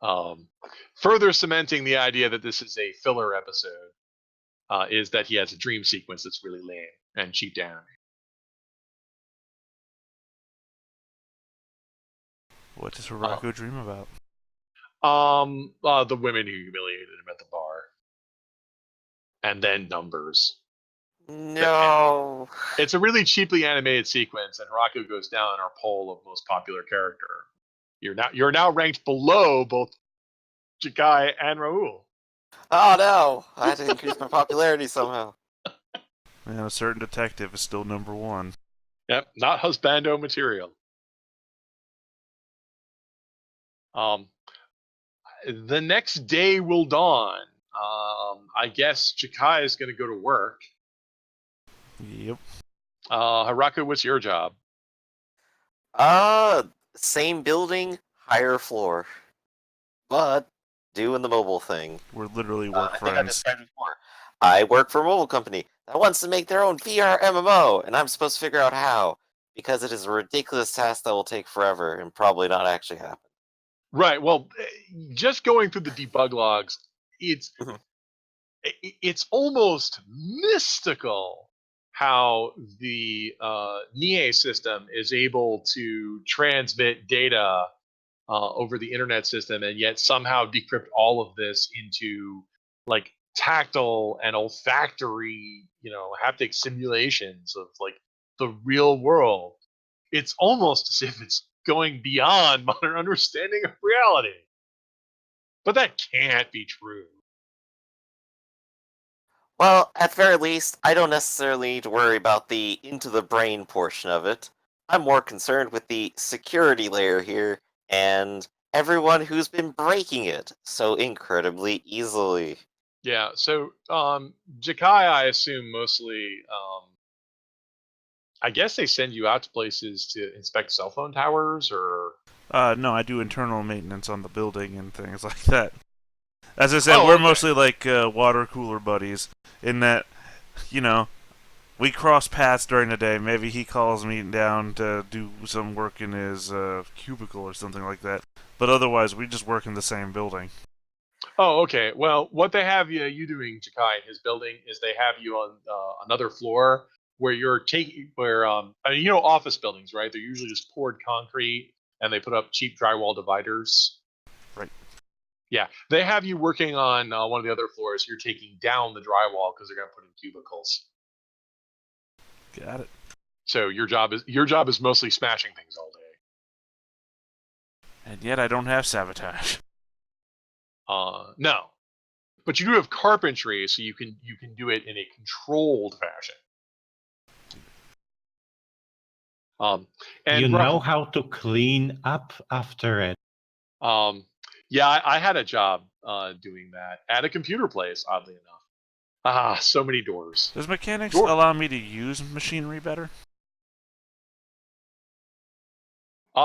Further cementing the idea that this is a filler episode is that he has a dream sequence that's really lame and cheap to animate. What does Hirako dream about? The women who humiliated him at the bar, and then numbers. No. It's a really cheaply animated sequence, and Hirako goes down in our poll of most popular character. You're now ranked below both Jakai and Raul. Oh no! I had to increase my popularity somehow. Man, a certain detective is still number one. Yep, not husbando material. The next day will dawn. I guess Jakai is going to go to work. Yep. Hirako, what's your job? Same building, higher floor. But doing the mobile thing. We're literally work I think I friends. described it before. I work for a mobile company that wants to make their own VR MMO, and I'm supposed to figure out how. Because it is a ridiculous task that will take forever and probably not actually happen. Right. Well, just going through the debug logs, it's almost mystical how the NIE system is able to transmit data over the internet system and yet somehow decrypt all of this into like tactile and olfactory, haptic simulations of like the real world. It's almost as if it's going beyond modern understanding of reality. But that can't be true. Well, at the very least, I don't necessarily need to worry about the into the brain portion of it. I'm more concerned with the security layer here and everyone who's been breaking it so incredibly easily. Yeah, so Jakai, I assume mostly, I guess they send you out to places to inspect cell phone towers, or... No, I do internal maintenance on the building and things like that. As I said, we're okay. mostly like water cooler buddies in that, we cross paths during the day. Maybe he calls me down to do some work in his cubicle or something like that. But otherwise, we just work in the same building. Oh, okay. Well, what they have you doing, Jakai, in his building is they have you on another floor where you're taking office buildings, right? They're usually just poured concrete and they put up cheap drywall dividers. Right. Yeah, they have you working on one of the other floors. You're taking down the drywall because they're going to put in cubicles. Got it. So your job is mostly smashing things all day. And yet I don't have sabotage. No, but you do have carpentry, so you can do it in a controlled fashion. And you know how to clean up after it. Yeah, I had a job doing that at a computer place, oddly enough. So many doors. Does mechanics allow me to use machinery better?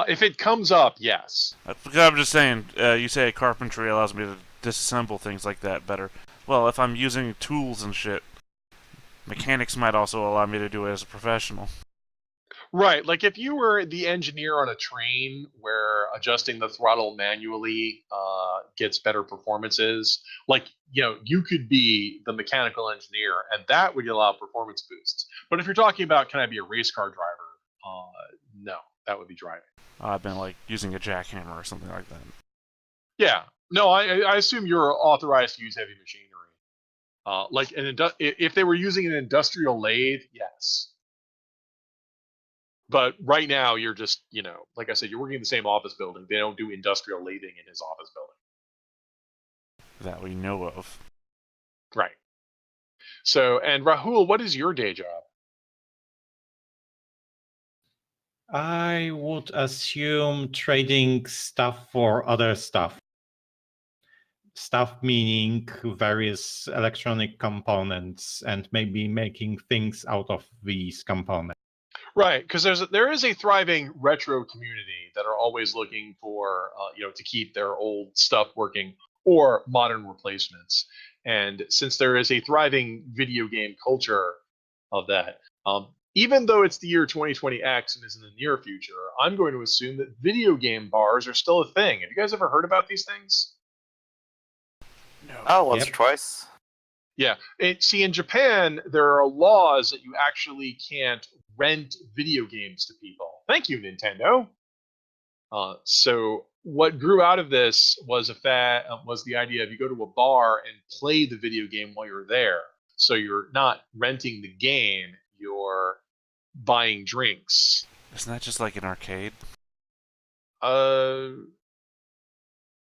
If it comes up, yes. I'm just saying, you say carpentry allows me to disassemble things like that better. Well, if I'm using tools and shit, mechanics might also allow me to do it as a professional. Right, like if you were the engineer on a train where adjusting the throttle manually gets better performances, like, you could be the mechanical engineer and that would allow performance boosts. But if you're talking about, can I be a race car driver? No, that would be driving. I've been like using a jackhammer or something like that. Yeah, no, I assume you're authorized to use heavy machinery. Like if they were using an industrial lathe, yes. But right now, you're just, like I said, you're working in the same office building. They don't do industrial lathing in his office building. That we know of. Right. So, and Rahul, what is your day job? I would assume trading stuff for other stuff. Stuff meaning various electronic components and maybe making things out of these components. Right, because there is a thriving retro community that are always looking for to keep their old stuff working or modern replacements. And since there is a thriving video game culture of that, even though it's the year 2020X and is in the near future, I'm going to assume that video game bars are still a thing. Have you guys ever heard about these things? No. Oh, once or Yep. twice. Yeah. See, in Japan, there are laws that you actually can't rent video games to people. Thank you, Nintendo. So what grew out of this was was the idea of you go to a bar and play the video game while you're there. So you're not renting the game, you're buying drinks. Isn't that just like an arcade? No,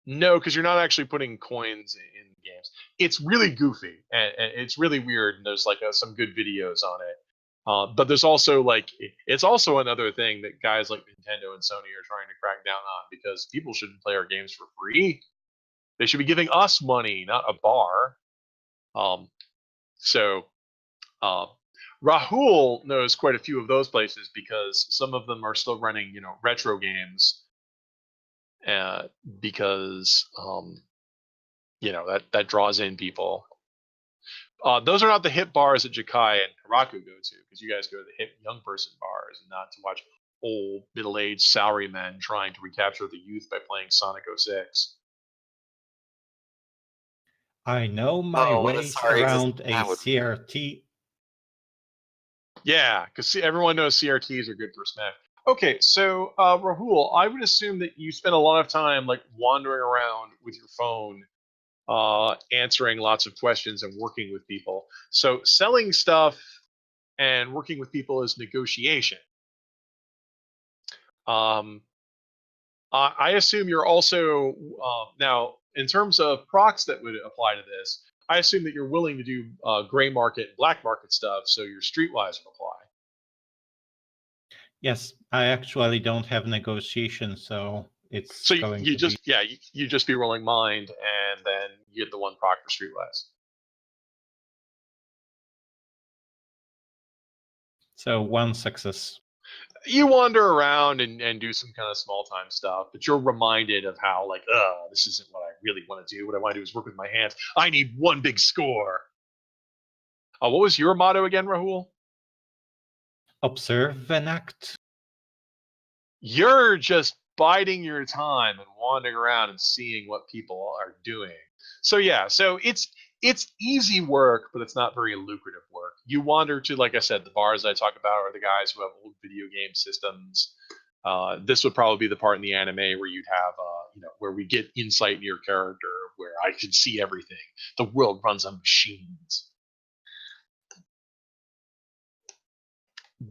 because you're not actually putting coins in games. It's really goofy and it's really weird. And there's like some good videos on it. But there's also it's also another thing that guys like Nintendo and Sony are trying to crack down on, because people shouldn't play our games for free. They should be giving us money, not a bar. So Rahul knows quite a few of those places because some of them are still running, retro games. Because that draws in people. Those are not the hip bars that Jakai and Haraku go to, because you guys go to the hip young person bars and not to watch old middle-aged salarymen trying to recapture the youth by playing Sonic 06. I know my way sorry, around a that would- CRT. Yeah, because everyone knows CRTs are good for Smash. Okay, so Rahul, I would assume that you spend a lot of time wandering around with your phone, answering lots of questions and working with people. So selling stuff and working with people is negotiation. I assume you're also now, in terms of procs that would apply to this, I assume that you're willing to do gray market and black market stuff, so your streetwise would apply. Yes, I actually don't have negotiation, so it's So going you to just you just be rolling mind, and then you get the one proc for streetwise. So one success. You wander around and do some kind of small time stuff, but you're reminded of how this isn't what I really want to do. What I want to do is work with my hands. I need one big score. What was your motto again, Rahul? Observe and act. You're just biding your time and wandering around and seeing what people are doing. So yeah, so it's easy work, but it's not very lucrative work. You wander to, like I said, the bars I talk about are the guys who have old video game systems. This would probably be the part in the anime where you'd have, where we get insight into your character, where I can see everything. The world runs on machines.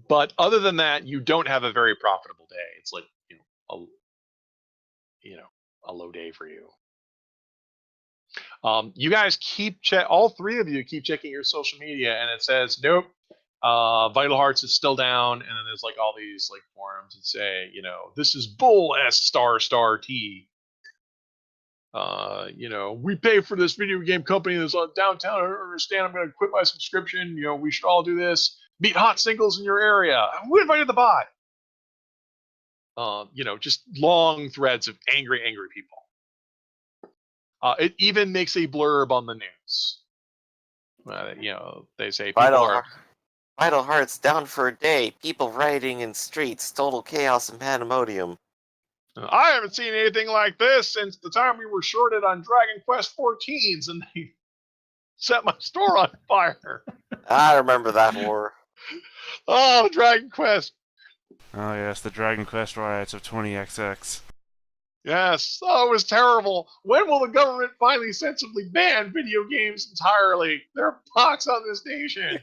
But other than that, you don't have a very profitable day. It's like a low day for you. You guys all three of you keep checking your social media, and it says nope. Vital Hearts is still down, and then there's all these forums that say, this is bull S***T. We pay for this video game company that's on downtown. I don't understand. I'm going to quit my subscription. We should all do this. Meet hot singles in your area. Who invited the bot? Just long threads of angry people. It even makes a blurb on the news. They say people Vital Hearts down for a day. People rioting in streets. Total chaos and pandemonium. I haven't seen anything like this since the time we were shorted on Dragon Quest 14s and they set my store on fire. I remember that war. Oh, Dragon Quest. Oh yes, the Dragon Quest riots of 20XX. Yes. Oh, it was terrible. When will the government finally sensibly ban video games entirely? There are pox on this nation.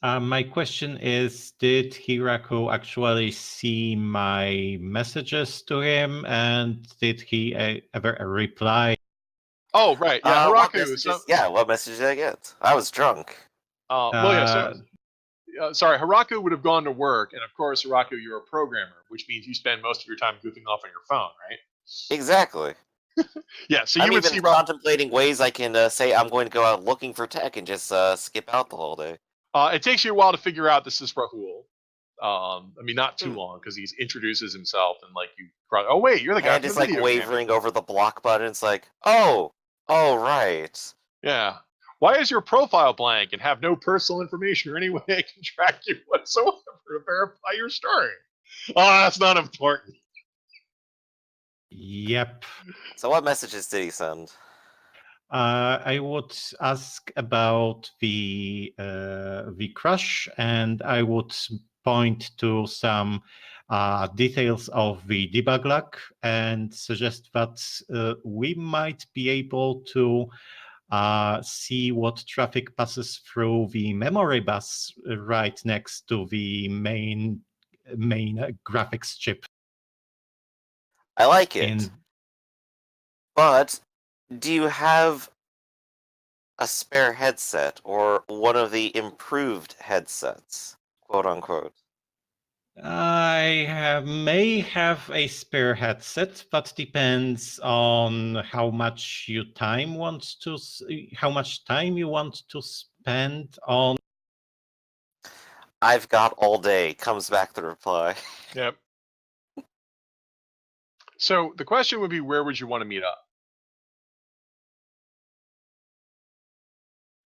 My question is, did Hirako actually see my messages to him, and did he ever reply? Oh, right. Yeah, Hiraku. What message did I get? I was drunk. Sorry, Hiraku would have gone to work, and of course, Hiraku, you're a programmer, which means you spend most of your time goofing off on your phone, right? Exactly. Yeah, so I'm you would even see contemplating ways I can say I'm going to go out looking for tech and just skip out the whole day. It takes you a while to figure out this is Rahul. Not too long, because he introduces himself and oh wait, you're the guy. And just wavering over the block button. It's like, oh right. Yeah. Why is your profile blank and have no personal information or any way I can track you whatsoever to verify your story? Oh, that's not important. Yep. So what messages did he send? I would ask about the crush, and I would point to some details of the debug log and suggest that we might be able to see what traffic passes through the memory bus right next to the main graphics chip. I like it. But do you have a spare headset or one of the improved headsets, quote unquote? May have a spare headset, but depends on how much time you want to spend on. I've got all day, comes back the reply. Yep. So the question would be, where would you want to meet up?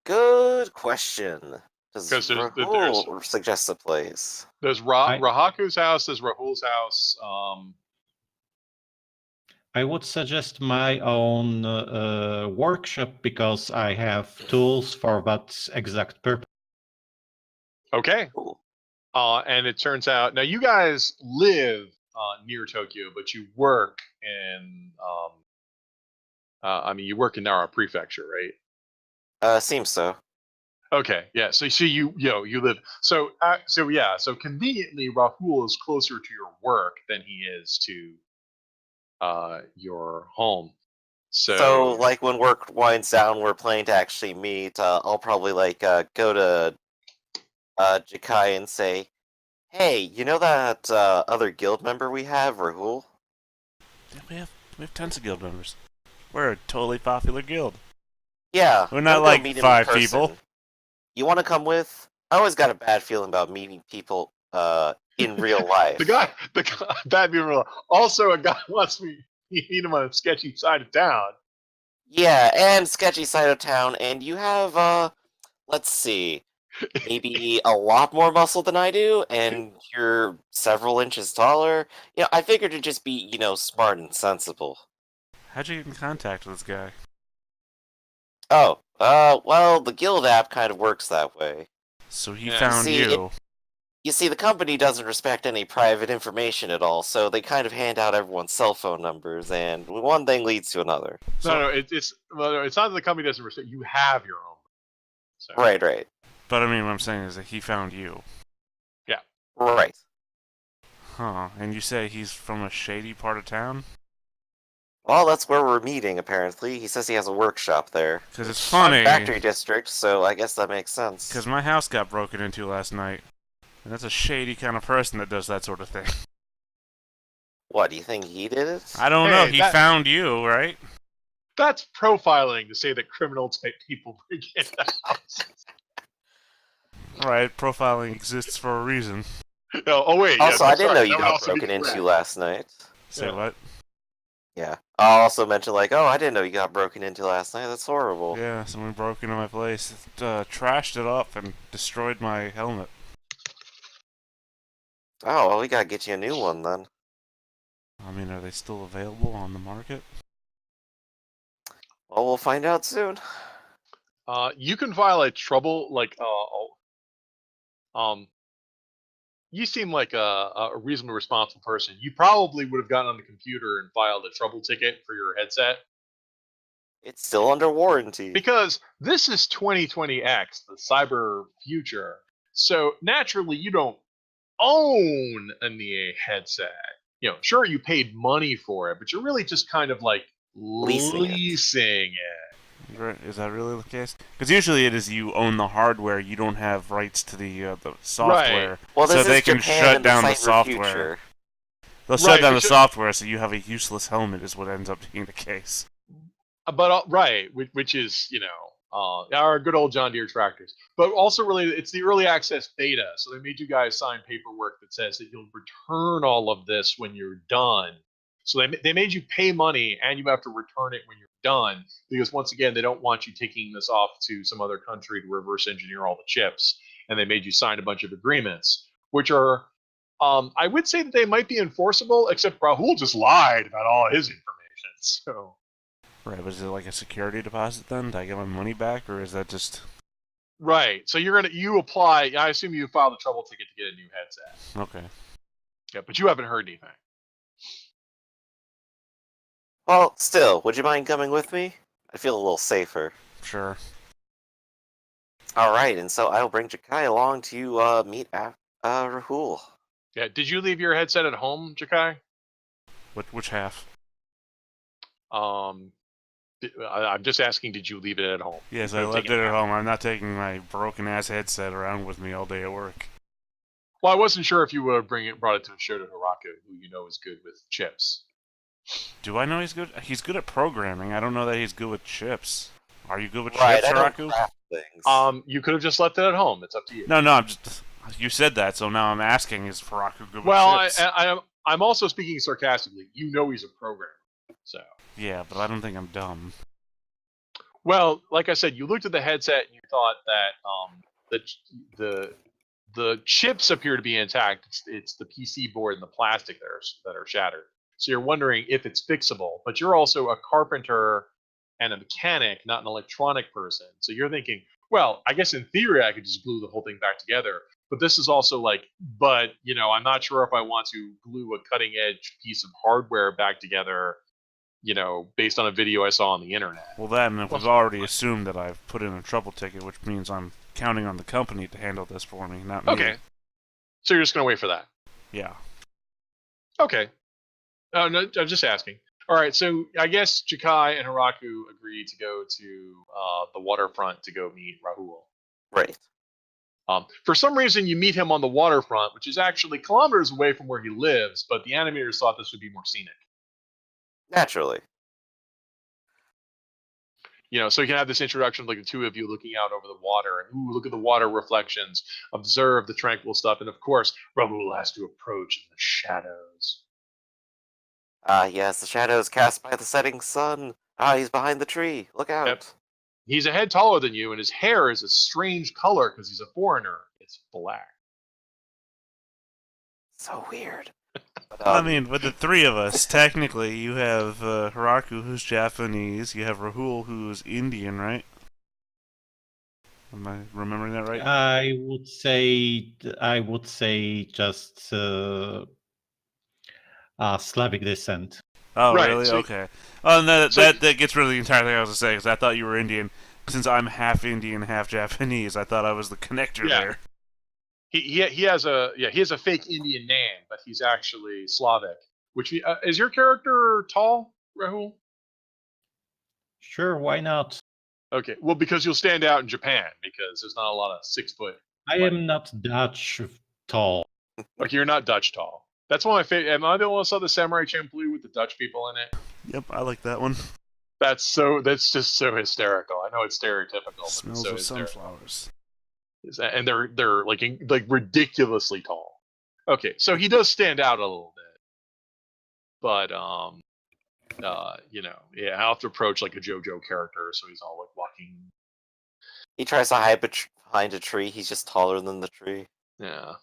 Good question. Does 'Cause Rahul suggest a place? There's Rahaku's house, there's Rahul's house. I would suggest my own workshop because I have tools for that exact purpose. Okay. Cool. And it turns out now you guys live near Tokyo, but you work in you work in Nara Prefecture, right? Seems so. Okay, yeah. So you live so conveniently Rahul is closer to your work than he is to your home. So like when work winds down, we're planning to actually meet. I'll probably go to Jakai and say, "Hey, you know that other guild member we have, Rahul?" Yeah, we have tons of guild members. We're a totally popular guild. Yeah, we're not like 5 people. You want to come with? I always got a bad feeling about meeting people in real life. the guy, bad being real. Also, a guy wants me to meet him on a sketchy side of town. Yeah, and sketchy side of town, and you have let's see, maybe a lot more muscle than I do, and you're several inches taller. I figured it'd just be, smart and sensible. How'd you get in contact with this guy? Oh, well, the guild app kind of works that way. So he found you. You see, the company doesn't respect any private information at all, so they kind of hand out everyone's cell phone numbers, and one thing leads to another. It's not that the company doesn't respect. You have your own. So. Right. But I mean, what I'm saying is that he found you. Yeah. Right. Huh? And you say he's from a shady part of town? Well, that's where we're meeting, apparently. He says he has a workshop there. Because it's funny. Factory district, so I guess that makes sense. Because my house got broken into last night. And that's a shady kind of person that does that sort of thing. What, do you think he did it? I don't know. He found you, right? That's profiling to say that criminal-type people break into houses. Right, profiling exists for a reason. Oh wait. Also, I didn't know you got broken into last night. Say what? Yeah. I'll also mention, I didn't know you got broken into last night. That's horrible. Yeah, someone broke into my place, trashed it up, and destroyed my helmet. Oh, well, we gotta get you a new one, then. I mean, are they still available on the market? Well, we'll find out soon. You can file a trouble, you seem like a reasonably responsible person. You probably would have gotten on the computer and filed a trouble ticket for your headset. It's still under warranty. Because this is 2020X, the cyber future. So naturally, you don't own a NIE headset. Sure, you paid money for it, but you're really just kind of like leasing it. Right. Is that really the case? Because usually it is you own the hardware, you don't have rights to the software. Right. Well, so they can Japan shut down the software. Future. They'll shut down the software so you have a useless helmet is what ends up being the case. But which is, our good old John Deere tractors. But also related, it's the early access beta. So they made you guys sign paperwork that says that you'll return all of this when you're done. So they made you pay money and you have to return it when you're done, because once again, they don't want you taking this off to some other country to reverse engineer all the chips, and they made you sign a bunch of agreements, which are, I would say that they might be enforceable, except Rahul just lied about all his information. So, Right, was it like a security deposit then? Did I get my money back, or is that just... right. So you apply. I assume you filed a trouble ticket to get a new headset. Okay. Yeah, but you haven't heard anything. Well, still, would you mind coming with me? I feel a little safer. Sure. Alright, and so I'll bring Jakai along to meet Rahul. Yeah. Did you leave your headset at home, Jakai? Which half? I'm just asking. Did you leave it at home? Yes, You I could've left taken it at out. home. I'm not taking my broken-ass headset around with me all day at work. Well, I wasn't sure if you would have brought it to show to Hiraku, who you know is good with chips. Do I know he's good? He's good at programming. I don't know that he's good with chips. Are you good with Right, chips, I don't Hiraku? craft things. You could have just left it at home. It's up to you. No, I'm just... You said that, so now I'm asking, is Hiraku good Well, with chips? I'm also speaking sarcastically. You know he's a programmer, so. Yeah, but I don't think I'm dumb. Well, like I said, you looked at the headset and you thought that the chips appear to be intact. It's the PC board and the plastic that are shattered. So you're wondering if it's fixable. But you're also a carpenter and a mechanic, not an electronic person. So you're thinking, well, I guess in theory I could just glue the whole thing back together. But this is also like, but I'm not sure if I want to glue a cutting edge piece of hardware back together, based on a video I saw on the internet. Well, then, we've already assumed that I've put in a trouble ticket, which means I'm counting on the company to handle this for me, not me. Okay. So you're just going to wait for that? Yeah. Okay. Oh, no, I'm just asking. All right, so I guess Jakai and Hiraku agreed to go to the waterfront to go meet Rahul. Right. For some reason, you meet him on the waterfront, which is actually kilometers away from where he lives, but the animators thought this would be more scenic. Naturally. So you can have this introduction of like the two of you looking out over the water, and ooh, look at the water reflections, observe the tranquil stuff, and of course, Rahul has to approach in the shadows. Yes, the shadows cast by the setting sun. He's behind the tree. Look out. Yep. He's a head taller than you, and his hair is a strange color because he's a foreigner. It's black. So weird. But, I mean, with the three of us, technically, you have Hiraku, who's Japanese, you have Rahul, who's Indian, right? Am I remembering that right? I would say just Slavic descent. Oh, Right, really? so- Okay. Oh, and that gets rid of the entire thing I was going to say, because I thought you were Indian. Since I'm half Indian, half Japanese, I thought I was the connector Yeah. there. He has a fake Indian name, but he's actually Slavic. Is your character tall, Rahul? Sure, why not? Okay, well, because you'll stand out in Japan because there's not a lot of 6 foot. I am not Dutch tall. Okay, you're not Dutch tall. That's one of my favorite. Am I the one who saw the Samurai Champloo with the Dutch people in it? Yep, I like that one. That's just so hysterical. I know it's stereotypical, but Smells it's so of hysterical. sunflowers. And they're like ridiculously tall. Okay, so he does stand out a little bit, but I'll have to approach like a JoJo character, so he's all like walking. he tries to hide behind a tree. He's just taller than the tree. Yeah.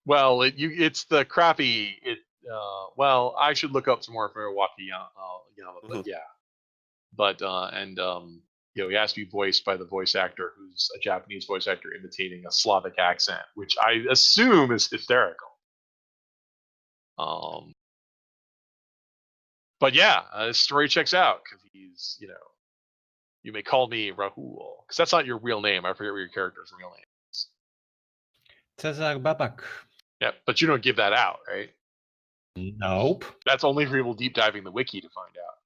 Well, it's the crappy. Well, I should look up some more for Wakiyama, but yeah. But he has to be voiced by the voice actor who's a Japanese voice actor imitating a Slavic accent, which I assume is hysterical. But yeah, the story checks out because he's, you may call me Rahul because that's not your real name. I forget what your character's real name is. Cesar Babak. Yeah, but you don't give that out, right? Nope. That's only for people deep diving the wiki to find out.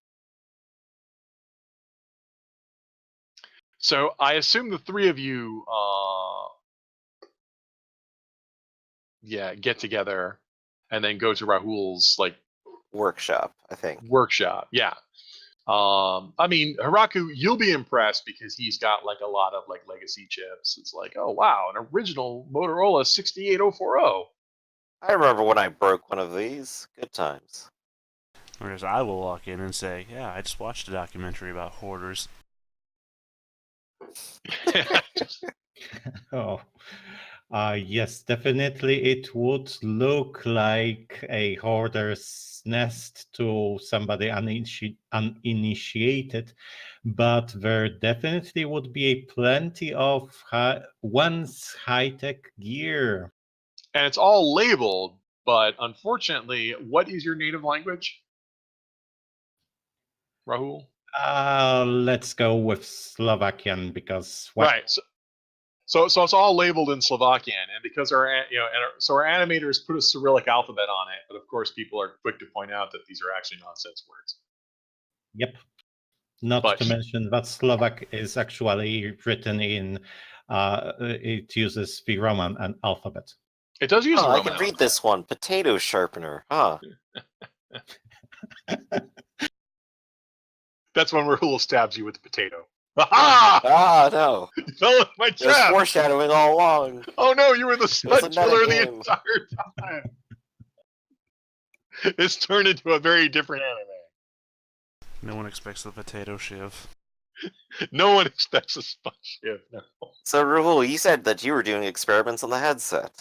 So I assume the three of you, get together and then go to Rahul's Workshop, I think. workshop. Yeah. I mean, Hiraku, you'll be impressed because he's got a lot of legacy chips. It's like, oh wow, an original Motorola 68040. I remember when I broke one of these. Good times. Whereas I will walk in and say, yeah, I just watched a documentary about hoarders. Oh, yes, definitely it would look like a hoarder's nest to somebody uninitiated, but there definitely would be plenty of once high-tech gear. And it's all labeled, but unfortunately, what is your native language, Rahul? Let's go with Slovakian because Right. So it's all labeled in Slovakian, and because our animators put a Cyrillic alphabet on it, but of course people are quick to point out that these are actually nonsense words. Yep. Not But to mention that Slovak is actually written in. It uses the Roman alphabet. it does use the Oh, I Roman can read alphabet. this one. Potato sharpener. Huh. That's when Rahul stabs you with the potato. Aha! Ah, no. You fell in my It was trap! foreshadowing all along. Oh no, you were the was a smut killer the metagame. entire time. It's turned into a very different anime. No one expects the potato shiv. No one expects a sponge shiv. No. So, Rahul, you said that you were doing experiments on the headset.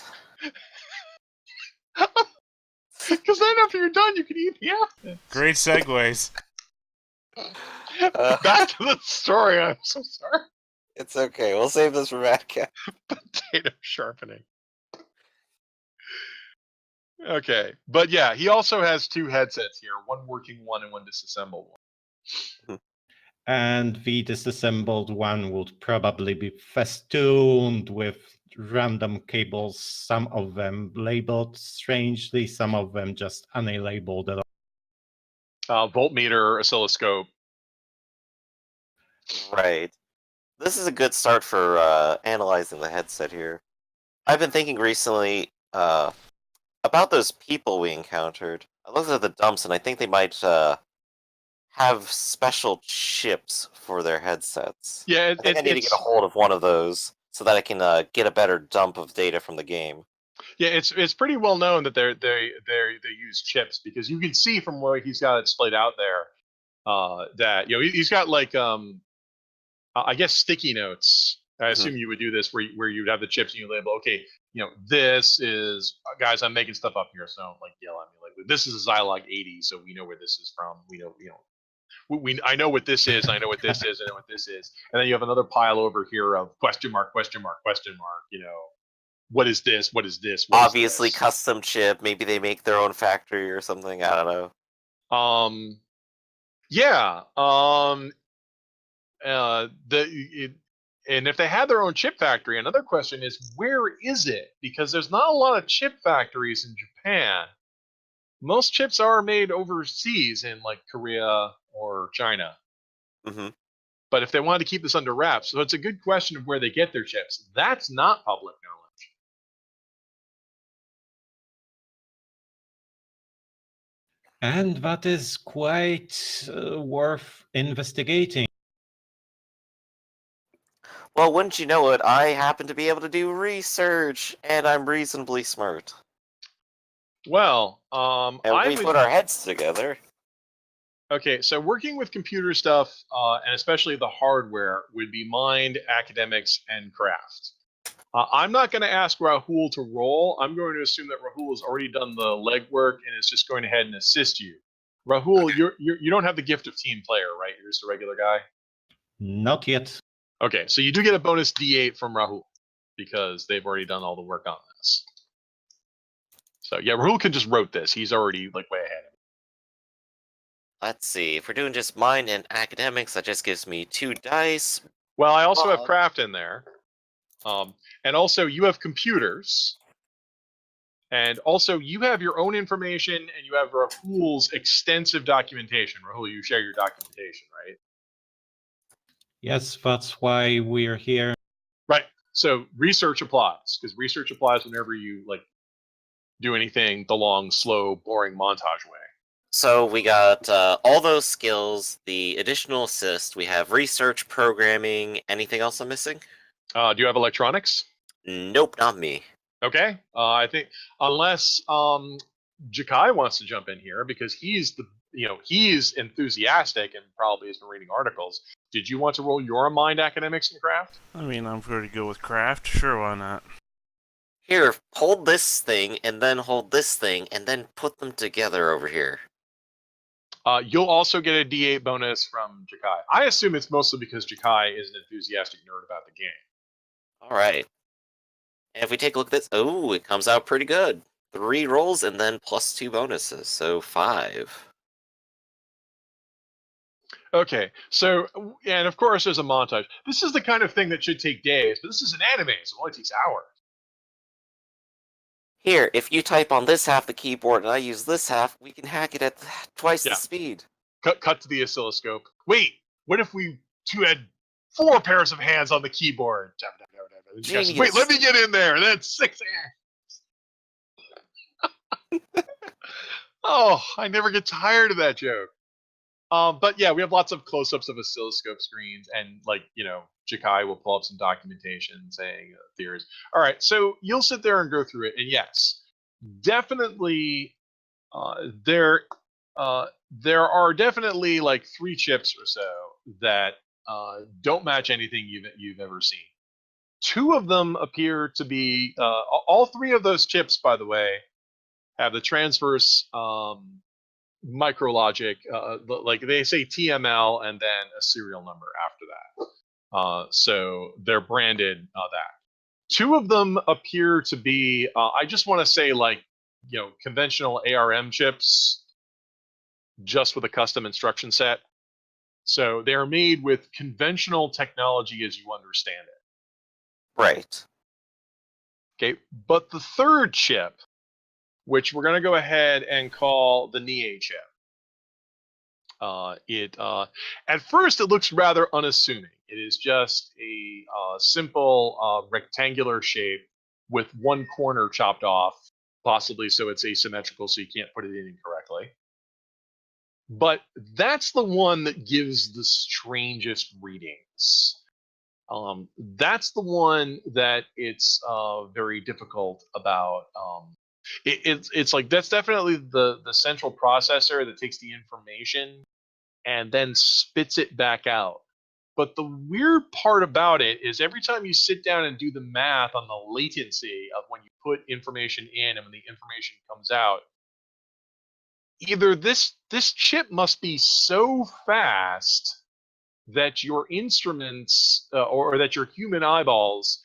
Because then after you're done, you can eat the apple. Great segues. Back to the story. I'm so sorry. It's okay. We'll save this for Madcap. Potato sharpening. Okay, but yeah, he also has two headsets here, one working one and one disassembled one. And the disassembled one would probably be festooned with random cables, some of them labeled strangely, some of them just unlabeled at all. Voltmeter, oscilloscope. Right. This is a good start for analyzing the headset here. I've been thinking recently about those people we encountered. I looked at the dumps and I think they might have special chips for their headsets. Yeah, I think I need to get a hold of one of those so that I can get a better dump of data from the game. Yeah, it's pretty well known that they use chips, because you can see from where he's got it splayed out there that he's got like I guess sticky notes. I assume you would do this where you'd have the chips and you label, okay, this is, guys, I'm making stuff up here, so don't like yell at me. Like, this is a Zilog 80, so we know where this is from. We know, I know what this is, and I know what this is, and I know what this is. And then you have another pile over here of question mark, question mark, question mark. What is this? What is this? What Obviously, is this? custom chip. Maybe they make their own factory or something. I don't know. Yeah. And if they had their own chip factory, another question is, where is it? Because there's not a lot of chip factories in Japan. Most chips are made overseas in like Korea or China. Mm-hmm. But if they wanted to keep this under wraps, so it's a good question of where they get their chips. That's not public knowledge. And that is quite worth investigating. Well, wouldn't you know it, I happen to be able to do research, and I'm reasonably smart. Well, And I we would put our heads together. Okay, so working with computer stuff, and especially the hardware, would be mind, academics, and craft. I'm not going to ask Rahul to roll. I'm going to assume that Rahul has already done the legwork and is just going ahead and assist you. Rahul, you don't have the gift of team player, right? You're just a regular guy. Not yet. Okay, so you do get a bonus D8 from Rahul because they've already done all the work on this. So yeah, Rahul can just wrote this. He's already like way ahead of me. Let's see, if we're doing just mind and academics, that just gives me 2 dice. Well, I also have craft in there. And also you have computers. And also you have your own information and you have Rahul's extensive documentation. Rahul, you share your documentation, right? Yes, that's why we're here. Right. So research applies, because research applies whenever you like do anything the long, slow, boring montage way. So we got all those skills, the additional assist, we have research, programming, anything else I'm missing? Do you have electronics? Nope, not me. Okay. I think unless Jakai wants to jump in here, because he's he's enthusiastic and probably has been reading articles. Did you want to roll your mind academics and craft? I mean, I'm pretty good with craft. Sure, why not? Here, hold this thing, and then hold this thing, and then put them together over here. You'll also get a D8 bonus from Jakai. I assume it's mostly because Jakai is an enthusiastic nerd about the game. Alright. And if we take a look at this, oh, it comes out pretty good. 3 rolls and then plus 2 bonuses, so 5. Okay, so, and of course there's a montage. This is the kind of thing that should take days, but this is an anime, so it only takes hours. Here, if you type on this half of the keyboard and I use this half, we can hack it at twice the speed. Cut to the oscilloscope. Wait, what if we had 4 pairs of hands on the keyboard? Genius. Wait, let me get in there. That's 6 hands. Oh, I never get tired of that joke. But yeah, we have lots of close-ups of oscilloscope screens, and Jakai will pull up some documentation saying theories. All right, so you'll sit there and go through it, and yes, definitely, there are definitely like 3 chips or so that don't match anything you've ever seen. 2 of them appear to be all 3 of those chips, by the way, have the transverse micrologic, like they say TML and then a serial number after that. So they're branded that. 2 of them appear to be, I just want to say, like, conventional ARM chips, just with a custom instruction set. So they are made with conventional technology as you understand it. Right. Okay, but the 3rd chip, which we're going to go ahead and call the NIE chip. At first, it looks rather unassuming. It is just a simple rectangular shape with 1 corner chopped off, possibly so it's asymmetrical, so you can't put it in incorrectly. But that's the one that gives the strangest readings. That's the one that it's very difficult about. It's like that's definitely the central processor that takes the information and then spits it back out. But the weird part about it is every time you sit down and do the math on the latency of when you put information in and when the information comes out, either this chip must be so fast that your instruments or that your human eyeballs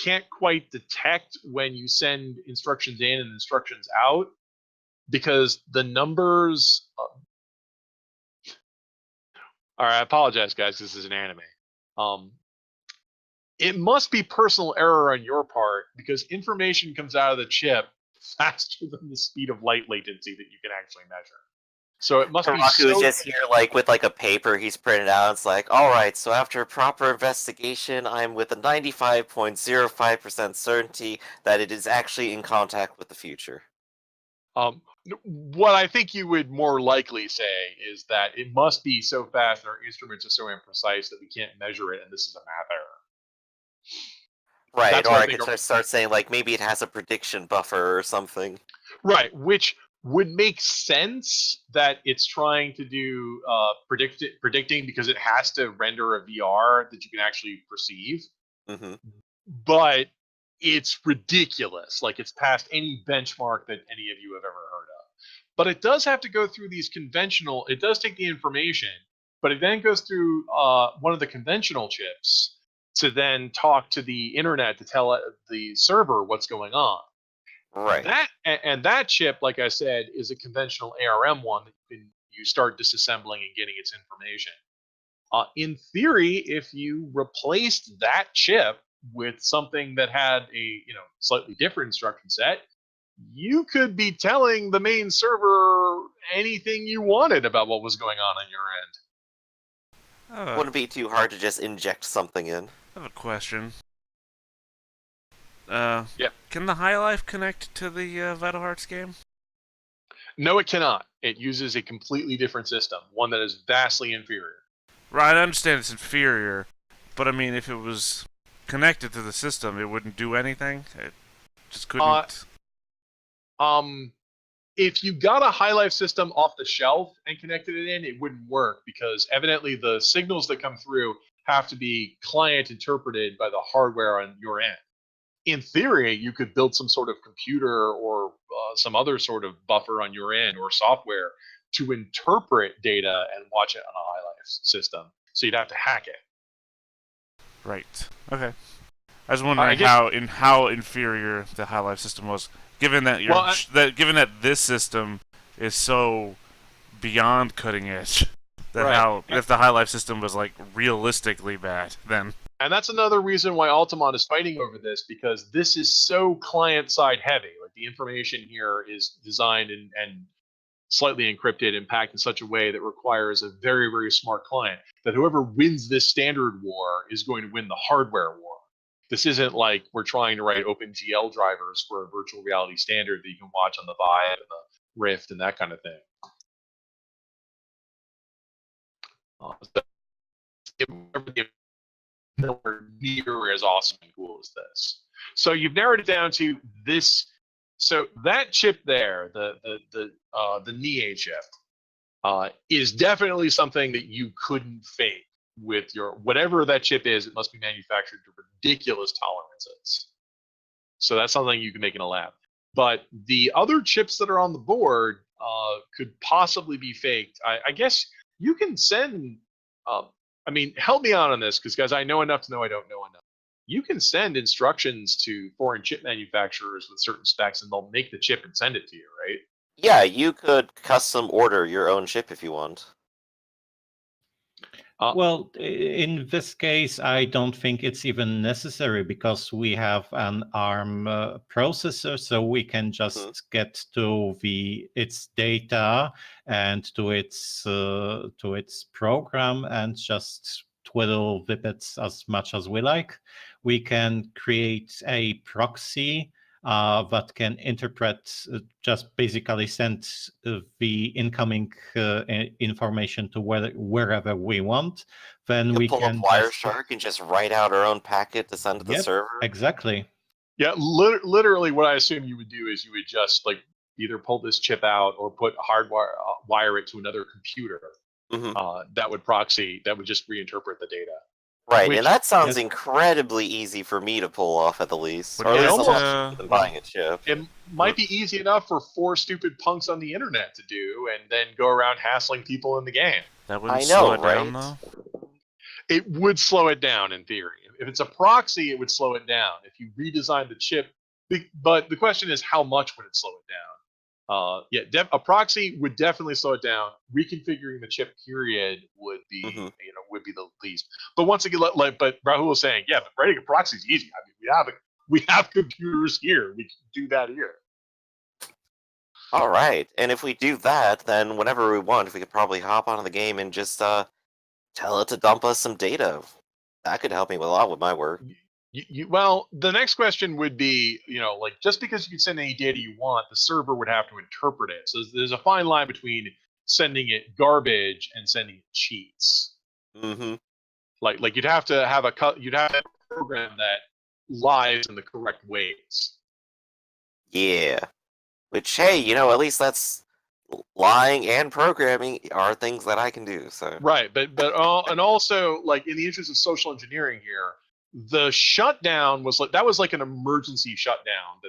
can't quite detect when you send instructions in and instructions out, because the numbers. All right, I apologize, guys. This is an anime. It must be personal error on your part because information comes out of the chip faster than the speed of light latency that you can actually measure. So it must be Karaku is just here, like, with, like, a paper he's printed out. It's like, alright, so after proper investigation, I'm with a 95.05% certainty that it is actually in contact with the future. What I think you would more likely say is that it must be so fast and our instruments are so imprecise that we can't measure it, and this is a math error. Right, That's or what I could start saying, like, maybe it has a prediction buffer or something. Right, which would make sense that it's trying to do predicting because it has to render a VR that you can actually perceive. Mm-hmm. But it's ridiculous. Like, it's past any benchmark that any of you have ever heard of. But it does have to go through these conventional. It does take the information, but it then goes through one of the conventional chips to then talk to the internet to tell the server what's going on. Right. That chip, like I said, is a conventional ARM one that you start disassembling and getting its information. In theory, if you replaced that chip with something that had a slightly different instruction set, you could be telling the main server anything you wanted about what was going on your end. Wouldn't be too hard to just inject something in. I have a question. Yeah. Can the High Life connect to the Vital Hearts game? No, it cannot. It uses a completely different system, one that is vastly inferior. Right, I understand it's inferior, but I mean, if it was connected to the system, it wouldn't do anything? It just couldn't... if you got a high life system off the shelf and connected it in, it wouldn't work because evidently the signals that come through have to be client interpreted by the hardware on your end. In theory, you could build some sort of computer or some other sort of buffer on your end or software to interpret data and watch it on a high life system. So you'd have to hack it. Right. Okay. I was wondering how inferior the high life system was, given that given that this system is so beyond cutting edge. That if the high life system was like realistically bad, then. And that's another reason why Altamont is fighting over this, because this is so client-side heavy. Like the information here is designed and slightly encrypted and packed in such a way that requires a very, very smart client. That whoever wins this standard war is going to win the hardware war. This isn't like we're trying to write OpenGL drivers for a virtual reality standard that you can watch on the Vive and the Rift and that kind of thing. Nowhere near as awesome and cool as this. So you've narrowed it down to this. So that chip there, the NIA chip, is definitely something that you couldn't fake with your whatever that chip is. It must be manufactured to ridiculous tolerances. So that's something you can make in a lab. But the other chips that are on the board could possibly be faked. I guess you can send. I mean, help me out on this, because guys, I know enough to know I don't know enough. You can send instructions to foreign chip manufacturers with certain specs, and they'll make the chip and send it to you, right? Yeah, you could custom order your own chip if you want. Well, in this case, I don't think it's even necessary because we have an ARM processor, so we can just get to its data and to its program and just twiddle whippets as much as we like. We can create a proxy that can interpret, just basically send the incoming information to wherever we want. Then we pull can up Wireshark and just write out our own packet to send to the server. Exactly. Yeah, literally, what I assume you would do is you would just like either pull this chip out or put wire it to another computer. That would proxy. That would just reinterpret the data. Right, and that sounds incredibly easy for me to pull off at the least. Or at least almost than buying a chip. It might be easy enough for 4 stupid punks on the internet to do, and then go around hassling people in the game. That wouldn't slow it down, though? It would slow it down in theory. If it's a proxy, it would slow it down. If you redesign the chip, but the question is, how much would it slow it down? A proxy would definitely slow it down. Reconfiguring the chip period would be, would be the least. But once again, but Rahul was saying, yeah, but writing a proxy is easy. I mean, we have computers here. We can do that here. All right, and if we do that, then whenever we want, we could probably hop onto the game and just tell it to dump us some data. That could help me a lot with my work. Well, the next question would be, like, just because you can send any data you want, the server would have to interpret it. So there's a fine line between sending it garbage and sending it cheats. Like you'd have to have a program that lies in the correct ways. Yeah. Which, hey, at least that's lying and programming are things that I can do. So right, but and also, like, in the interest of social engineering here, the shutdown was like an emergency shutdown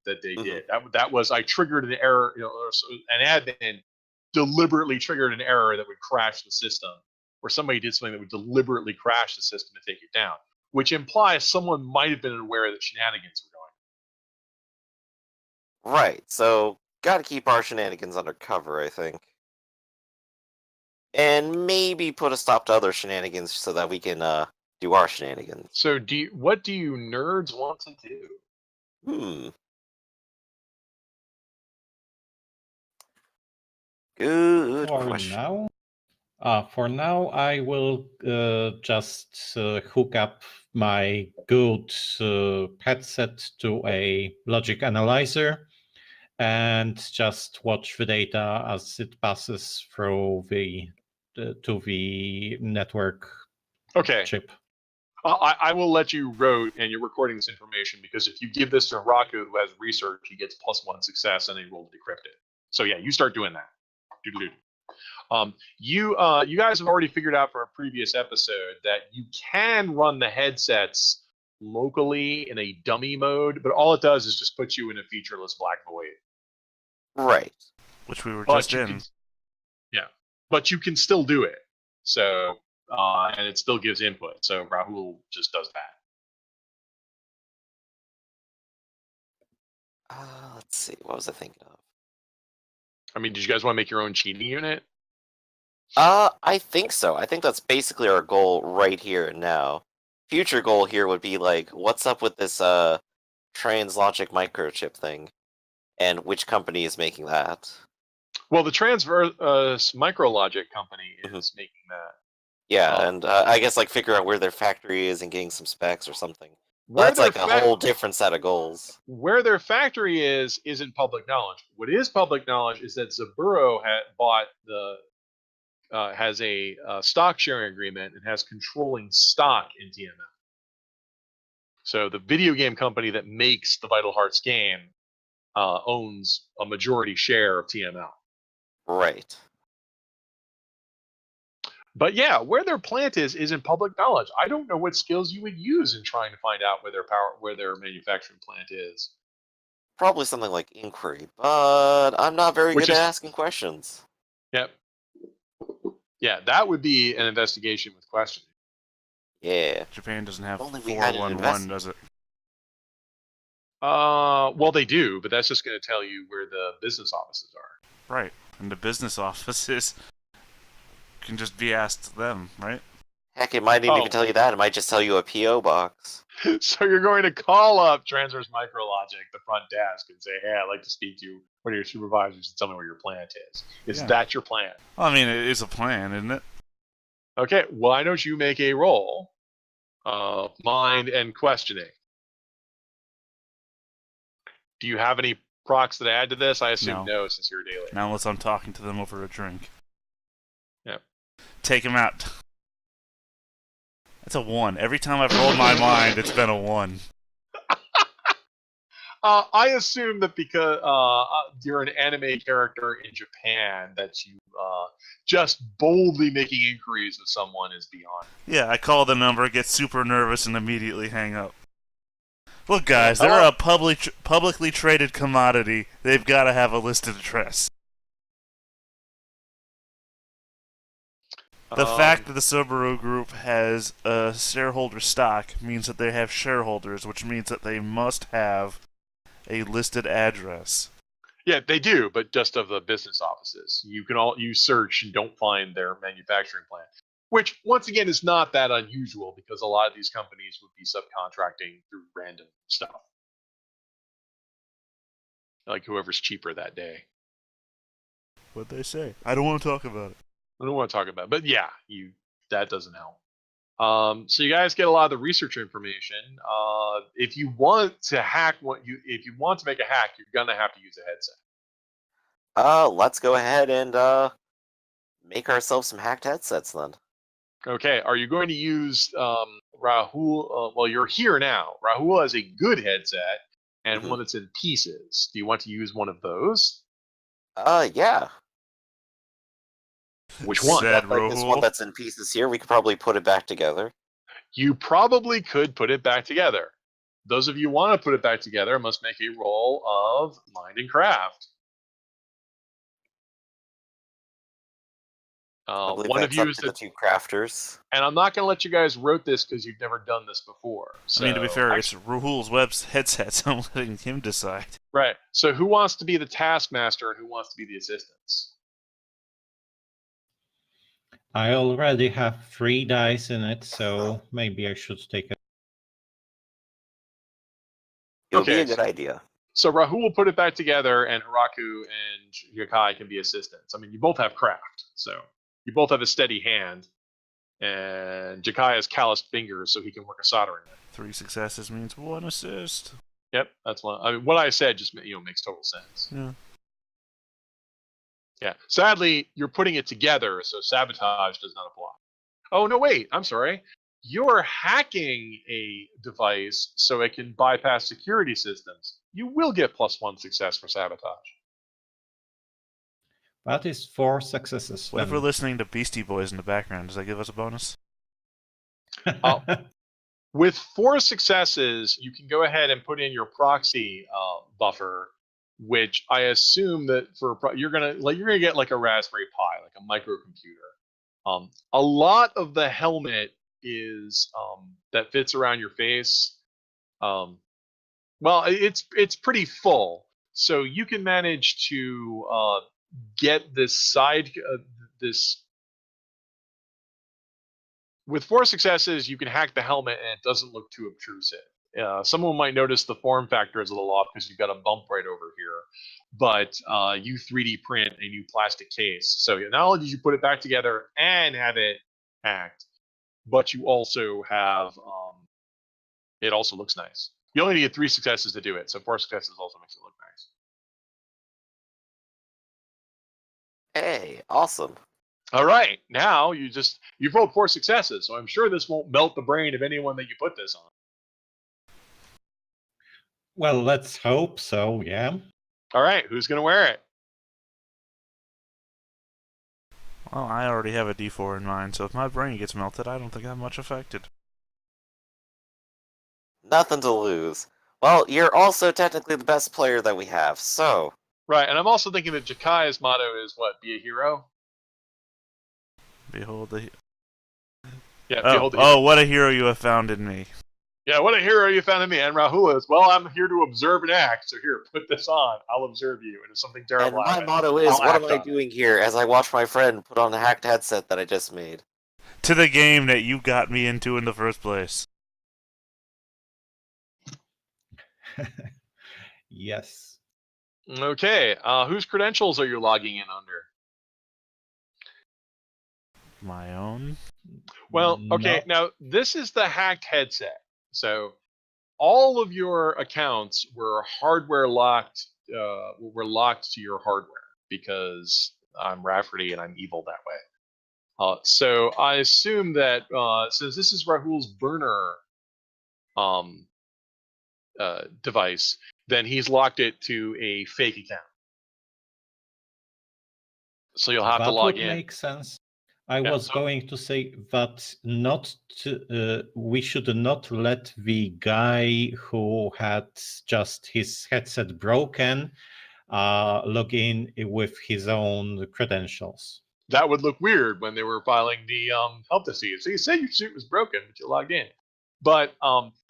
that they did. That was, I triggered an error, an admin deliberately triggered an error that would crash the system, or somebody did something that would deliberately crash the system to take it down, which implies someone might have been aware that shenanigans were going. Right, so got to keep our shenanigans under cover, I think. And maybe put a stop to other shenanigans so that we can do our shenanigans. So what do you nerds want to do? Good question. For now, I will just hook up my good headset to a logic analyzer and just watch the data as it passes through to the network chip. I will let you rote, and you're recording this information, because if you give this to Raku, who has research, he gets +1 success and he will decrypt it. So yeah, you start doing that. You guys have already figured out from a previous episode that you can run the headsets locally in a dummy mode, but all it does is just put you in a featureless black void. Right. Which we were But just in. Yeah, but you can still do it. So and it still gives input. So Rahul just does that. Let's see. What was I thinking of? I mean, did you guys want to make your own cheating unit? I think so. I think that's basically our goal right here and now. Future goal here would be like, what's up with this translogic microchip thing, and which company is making that? Well, the Micrologic company is making that. Yeah, and I guess like figure out where their factory is and getting some specs or something. Where That's like a whole different set of goals. Where their factory isn't public knowledge. What is public knowledge is that Zaburo has a stock sharing agreement and has controlling stock in TML. So the video game company that makes the Vital Hearts game owns a majority share of TML. Right. But yeah, where their plant isn't public knowledge. I don't know what skills you would use in trying to find out where their manufacturing plant is. Probably something like inquiry, but I'm not very good at asking questions. Yep. Yeah, that would be an investigation with questioning. Yeah. Japan doesn't have Only we had 411, does it? Well, they do, but that's just going to tell you where the business offices are. Right, and the business offices can just be asked to them, right? Heck, it might not even tell you that. It might just tell you a P.O. box. So you're going to call up Transverse Micrologic, the front desk, and say, hey, I'd like to speak to one of your supervisors and tell me where your plant is. Is that your plan? Well, I mean, it is a plan, isn't it? Okay, why don't you make a roll of mind and questioning? Do you have any procs that add to this? I assume no since you're a daily. Not unless I'm talking to them over a drink. Yep. Take him out. That's a 1. Every time I've rolled my mind, it's been a 1. I assume that because you're an anime character in Japan, that you just boldly making inquiries of someone is beyond. Yeah, I call the number, get super nervous, and immediately hang up. Look, guys, they're a publicly traded commodity. They've got to have a listed address. The fact that the Subaru Group has a shareholder stock means that they have shareholders, which means that they must have a listed address. Yeah, they do, but just of the business offices. You search and don't find their manufacturing plant, which once again is not that unusual because a lot of these companies would be subcontracting through random stuff, like whoever's cheaper that day. What'd they say? I don't want to talk about it. I don't want to talk about it, but yeah, that doesn't help. So you guys get a lot of the research information. If you want to if you want to make a hack, you're gonna have to use a headset. Let's go ahead and make ourselves some hacked headsets then. Okay, are you going to use Rahul? Well, you're here now. Rahul has a good headset and one that's in pieces. Do you want to use one of those? Yeah. Which one? Like this one that's in pieces here, we could probably put it back together. You probably could put it back together. Those of you who want to put it back together must make a roll of mind and craft. One of you is the 2 crafters. And I'm not going to let you guys rote this because you've never done this before. So, I mean, to be fair, it's Rahul's web's headsets. I'm letting him decide. Right. So who wants to be the taskmaster and who wants to be the assistants? I already have 3 dice in it, so maybe I should take it. It would be a good idea. So Rahul will put it back together, and Hiraku and Yakai can be assistants. I mean, you both have craft, so you both have a steady hand, and Yakai has calloused fingers, so he can work a soldering knife. 3 successes means 1 assist. Yep, that's one. I mean, what I said just makes total sense. Yeah. Yeah. Sadly, you're putting it together, so sabotage does not apply. Oh, no, wait. I'm sorry. You're hacking a device so it can bypass security systems. You will get +1 success for sabotage. That is 4 successes. What if we're listening to Beastie Boys in the background? Does that give us a bonus? With 4 successes, you can go ahead and put in your proxy buffer, which I assume that you're gonna get like a Raspberry Pi, like a microcomputer. A lot of the helmet is that fits around your face. Well, it's pretty full, so you can manage to get this this. With 4 successes, you can hack the helmet and it doesn't look too obtrusive. Someone might notice the form factor is a little off because you've got a bump right over here, but you 3D print a new plastic case. So not only did you put it back together and have it hacked, but you also have it also looks nice. You only need 3 successes to do it, so 4 successes also makes it look nice. Hey, awesome. All right, now you've rolled 4 successes, so I'm sure this won't melt the brain of anyone that you put this on. Well, let's hope so, yeah. All right, who's going to wear it? Well, I already have a D4 in mind, so if my brain gets melted, I don't think I'm much affected. Nothing to lose. Well, you're also technically the best player that we have, so... Right, and I'm also thinking that Jakai's motto is what? Be a hero? Behold the... Yeah, Oh, behold the hero. what a hero you have found in me. Yeah, what a hero you found in me. And Rahul is, well, I'm here to observe and act, so here, put this on. I'll observe you. And if something terrible And my happens, motto is, I'll what am act I on it. doing here as I watch my friend put on the hacked headset that I just made? To the game that you got me into in the first place. Yes. Okay, whose credentials are you logging in under? My own? Well, okay, now this is the hacked headset. So all of your accounts were hardware locked, were locked to your hardware because I'm Rafferty and I'm evil that way. So I assume that since this is Rahul's burner device, then he's locked it to a fake account. So you'll have to log in. That would make sense. I was going to say that we should not let the guy who had just his headset broken log in with his own credentials. That would look weird when they were filing the help to see. So you said your suit was broken, but you logged in. But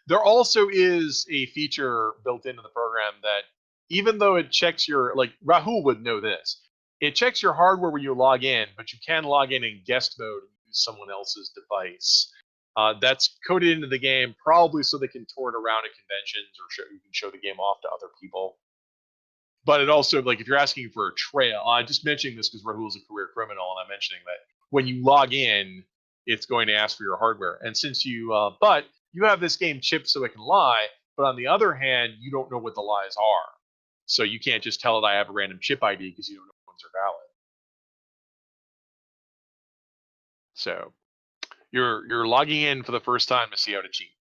there also is a feature built into the program that even though it checks your, like Rahul would know this, it checks your hardware when you log in, but you can log in guest mode and use someone else's device. That's coded into the game probably so they can tour it around at conventions or you can show the game off to other people. But it also, like, if you're asking for a trail, I'm just mentioning this because Rahul's a career criminal, and I'm mentioning that when you log in, it's going to ask for your hardware. And since but you have this game chipped so it can lie, but on the other hand, you don't know what the lies are. So you can't just tell it I have a random chip ID because you don't know if ones are valid. So you're logging in for the first time to see how to cheat.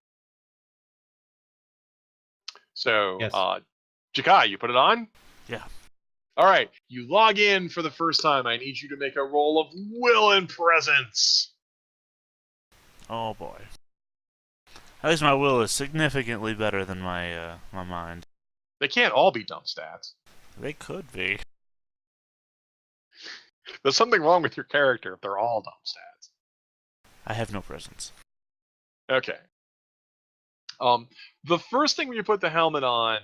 So, yes. Jakai, you put it on? Yeah. All right, you log in for the first time. I need you to make a roll of will and presence. Oh boy. At least my will is significantly better than my my mind. They can't all be dumb stats. They could be. There's something wrong with your character if they're all dumb stats. I have no presence. Okay. The first thing when you put the helmet on,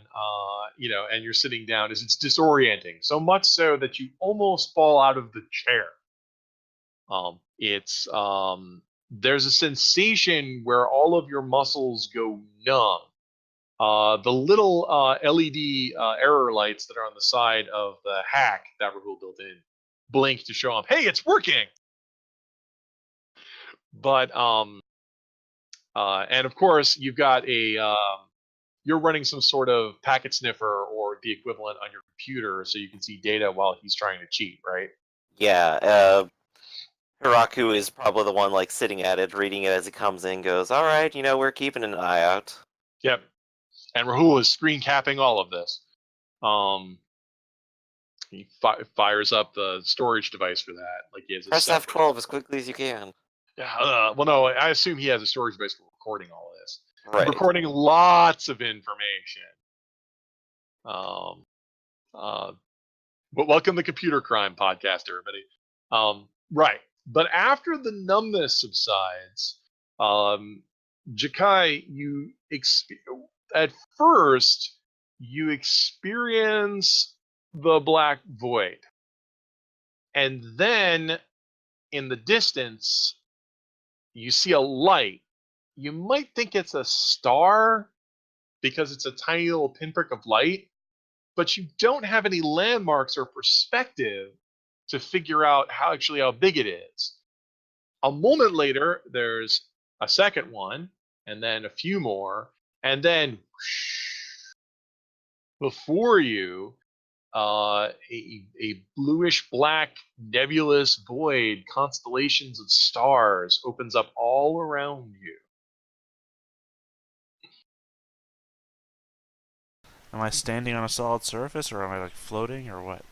and you're sitting down, is it's disorienting. So much so that you almost fall out of the chair. There's a sensation where all of your muscles go numb. The little LED error lights that are on the side of the hack that Rahul built in blink to show up, hey, it's working! But and of course, you've got you're running some sort of packet sniffer or the equivalent on your computer so you can see data while he's trying to cheat, right? Yeah, Hiraku is probably the one like sitting at it, reading it as it comes in, goes, all right, we're keeping an eye out. Yep. And Rahul is screen capping all of this. He fires up the storage device for that. Like he has a Press separate. F12 as quickly as you can. Well, no, I assume he has a storage device for recording all of this. Right. Recording lots of information. But welcome to Computer Crime Podcast, everybody. Right. But after the numbness subsides, Jakai, at first you experience the black void, and then in the distance you see a light. You might think it's a star because it's a tiny little pinprick of light, but you don't have any landmarks or perspective to figure out how big it is. A moment later, there's a second one, and then a few more, and then before you, a bluish black nebulous void, constellations of stars, opens up all around you. Am I standing on a solid surface, or am I like floating, or what?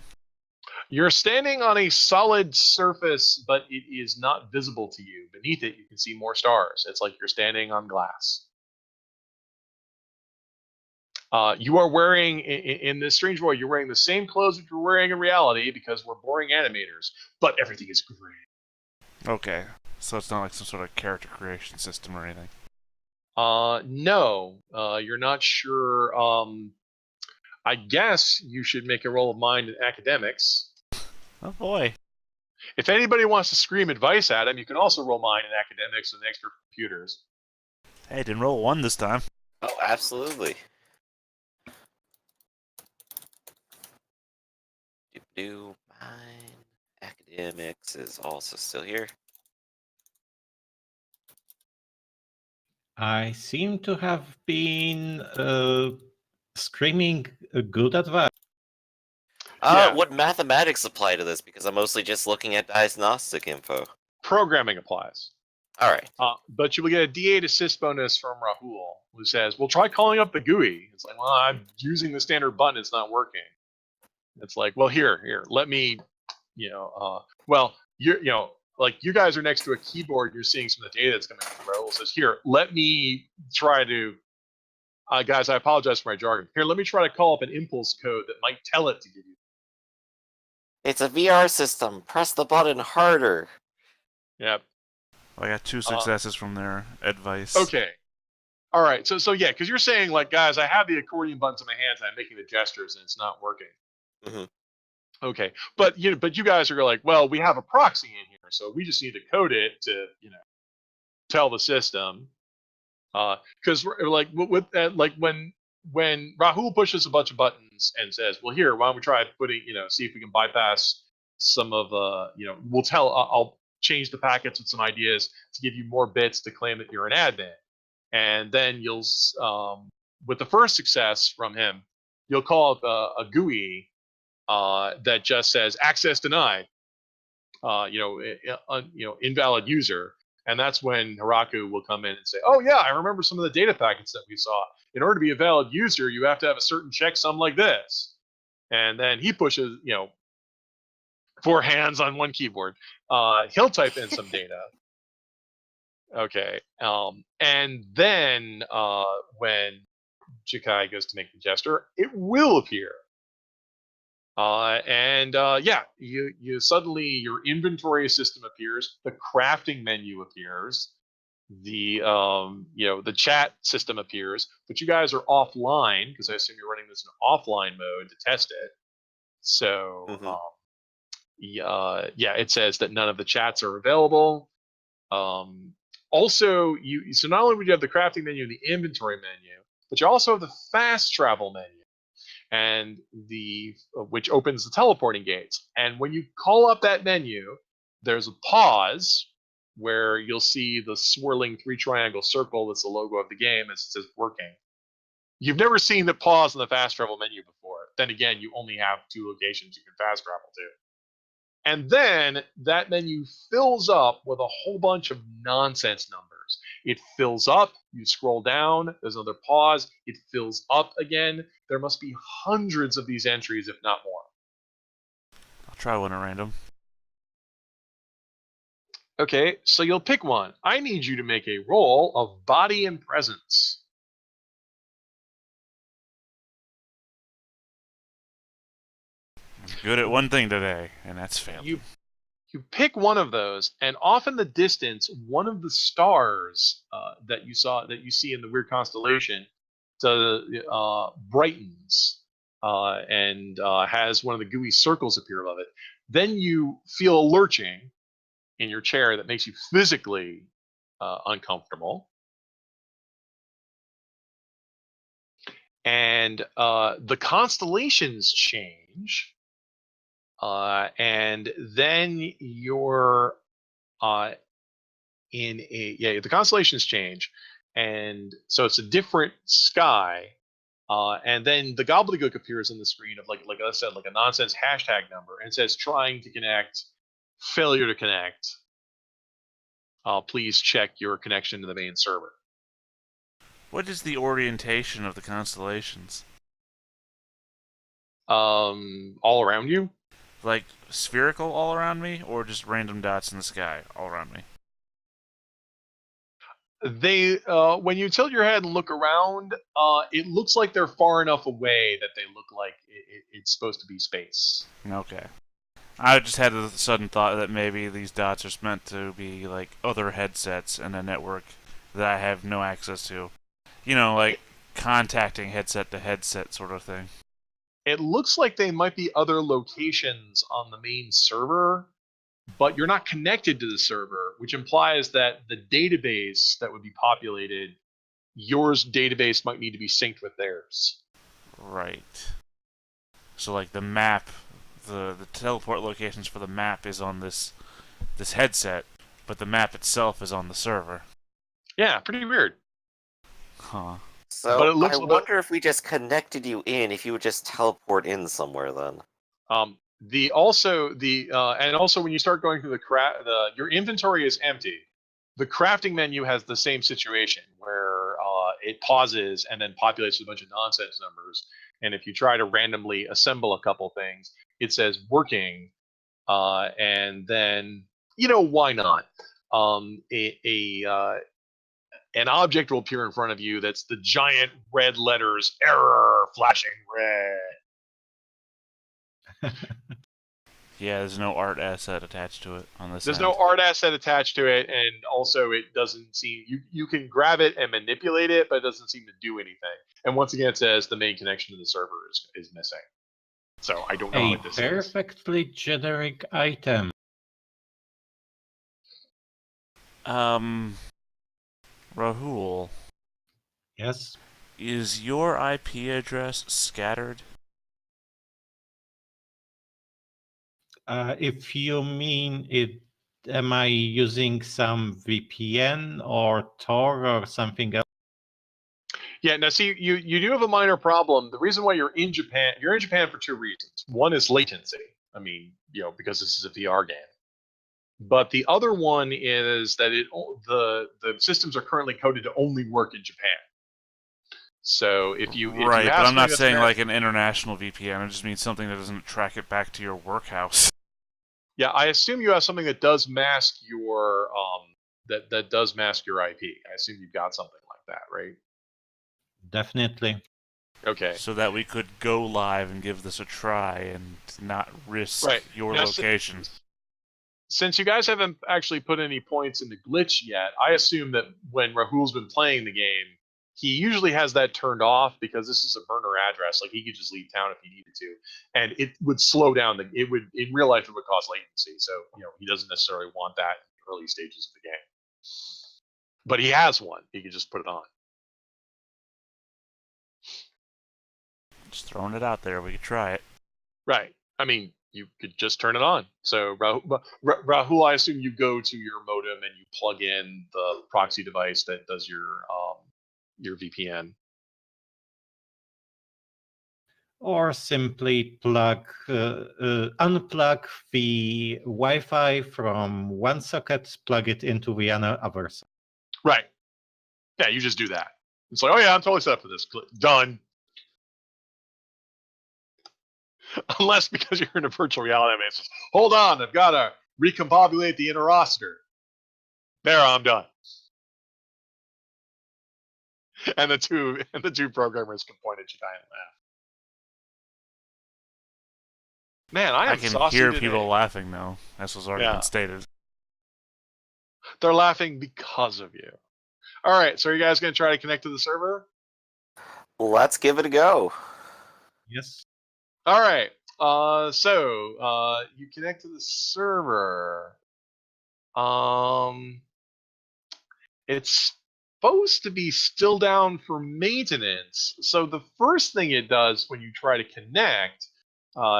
You're standing on a solid surface, but it is not visible to you. Beneath it, you can see more stars. It's like you're standing on glass. You are wearing, in this strange world, you're wearing the same clothes that you're wearing in reality because we're boring animators, but everything is gray. Okay, so it's not like some sort of character creation system or anything. No, you're not sure. I guess you should make a roll of mind in academics. Oh boy. If anybody wants to scream advice at him, you can also roll mind in academics with extra computers. Hey, didn't roll 1 this time. Oh, absolutely. Mine. Academics is also still here. I seem to have been screaming good advice. Yeah. What mathematics apply to this? Because I'm mostly just looking at diagnostic info. Programming applies. All right. But you will get a D8 assist bonus from Rahul, who says, "Well, try calling up the GUI." It's like, "Well, I'm using the standard button; it's not working." It's like, "Well, here, let me, well, like you guys are next to a keyboard, you're seeing some of the data that's coming from Rahul. Says, "Here, let me try to." Guys, I apologize for my jargon. Here, let me try to call up an impulse code that might tell it to give you. It's a VR system. Press the button harder. Yep. I got 2 successes from their advice. Okay. All right. So yeah, because you're saying like, guys, I have the accordion buttons in my hands and I'm making the gestures and it's not working. Mm-hmm. Okay. But you guys are like, well, we have a proxy in here, so we just need to code it to tell the system. Because like with that, like when Rahul pushes a bunch of buttons and says, well, here, why don't we try putting, see if we can bypass some of, we'll tell, I'll change the packets with some ideas to give you more bits to claim that you're an admin. And then you'll, with the first success from him, you'll call up a GUI that just says access denied, invalid user. And that's when Hiraku will come in and say, oh, yeah, I remember some of the data packets that we saw. In order to be a valid user, you have to have a certain checksum like this. And then he pushes, 4 hands on one keyboard. He'll type in some data. Okay. And then when Chikai goes to make the gesture, it will appear. You suddenly your inventory system appears, the crafting menu appears, the the chat system appears, but you guys are offline because I assume you're running this in offline mode to test it. So it says that none of the chats are available. Also, so not only would you have the crafting menu and the inventory menu, but you also have the fast travel menu, and which opens the teleporting gates. And when you call up that menu, there's a pause where you'll see the swirling 3-triangle circle that's the logo of the game as it says working. You've never seen the pause in the fast travel menu before. Then again, you only have 2 locations you can fast travel to. And then that menu fills up with a whole bunch of nonsense numbers. It fills up, you scroll down, there's another pause, it fills up again. There must be hundreds of these entries, if not more. Try one at random. Okay, so you'll pick one. I need you to make a roll of body and presence. I'm good at one thing today, and that's failing. You pick one of those, and off in the distance, one of the stars that you see in the weird constellation, brightens and has one of the gooey circles appear above it. Then you feel a lurching in your chair that makes you physically uncomfortable, and the constellations change. And then you're the constellations change, and so it's a different sky. And then the gobbledygook appears on the screen of like I said, like a nonsense hashtag number, and says trying to connect, failure to connect. Please check your connection to the main server. What is the orientation of the constellations? All around you. Like spherical all around me, or just random dots in the sky all around me? They when you tilt your head and look around, it looks like they're far enough away that they look like it's supposed to be space. Okay. I just had a sudden thought that maybe these dots are meant to be like other headsets in a network that I have no access to. You know, like contacting headset to headset sort of thing. It looks like they might be other locations on the main server, but you're not connected to the server, which implies that the database that would be populated, yours database might need to be synced with theirs. Right. So like the map, the teleport locations for the map is on this headset, but the map itself is on the server. Yeah, pretty weird. Huh. So But it looks I wonder if we just connected you in, if you would just teleport in somewhere then. And also when you start going through your inventory is empty. The crafting menu has the same situation where it pauses and then populates with a bunch of nonsense numbers. And if you try to randomly assemble a couple things, it says working, and then why not? An object will appear in front of you that's the giant red letters error flashing red. Yeah, there's no art asset attached to it on this. There's no art asset attached to it, and also it doesn't seem you can grab it and manipulate it, but it doesn't seem to do anything. And once again, it says the main connection to the server is missing. So I don't know what this is. A perfectly generic item. Rahul. Yes. Is your IP address scattered? If you mean it, am I using some VPN or Tor or something else? Yeah, now see, you do have a minor problem. The reason why you're in Japan for two reasons. One is latency. I mean, because this is a VR game. But the other one is that the systems are currently coded to only work in Japan. So if you but I'm not saying like an international VPN. I just mean something that doesn't track it back to your workhouse. Yeah, I assume you have something that does mask your that does mask your IP. I assume you've got something like that, right? Definitely. Okay. So that we could go live and give this a try and not risk your location. Since you guys haven't actually put any points into glitch yet, I assume that when Rahul's been playing the game, he usually has that turned off because this is a burner address. Like he could just leave town if he needed to, and it would slow down it would in real life it would cause latency. So he doesn't necessarily want that in the early stages of the game. But he has one. He could just put it on. Just throwing it out there. We could try it. Right. I mean, you could just turn it on. So Rahul, I assume you go to your modem and you plug in the proxy device that does your VPN. Or simply unplug the Wi-Fi from one socket, plug it into the other socket. Right. Yeah, you just do that. It's like, oh yeah, I'm totally set up for this. Done. Unless because you're in a virtual reality, it's just, hold on, I've got to recombobulate the interocitor. There, I'm done. And the two programmers can point at you and laugh. Man, I am can saucy hear today. people laughing now. This has already Yeah. been stated. They're laughing because of you. All right, so are you guys going to try to connect to the server? Let's give it a go. Yes. All right. So you connect to the server. It's supposed to be still down for maintenance. So the first thing it does when you try to connect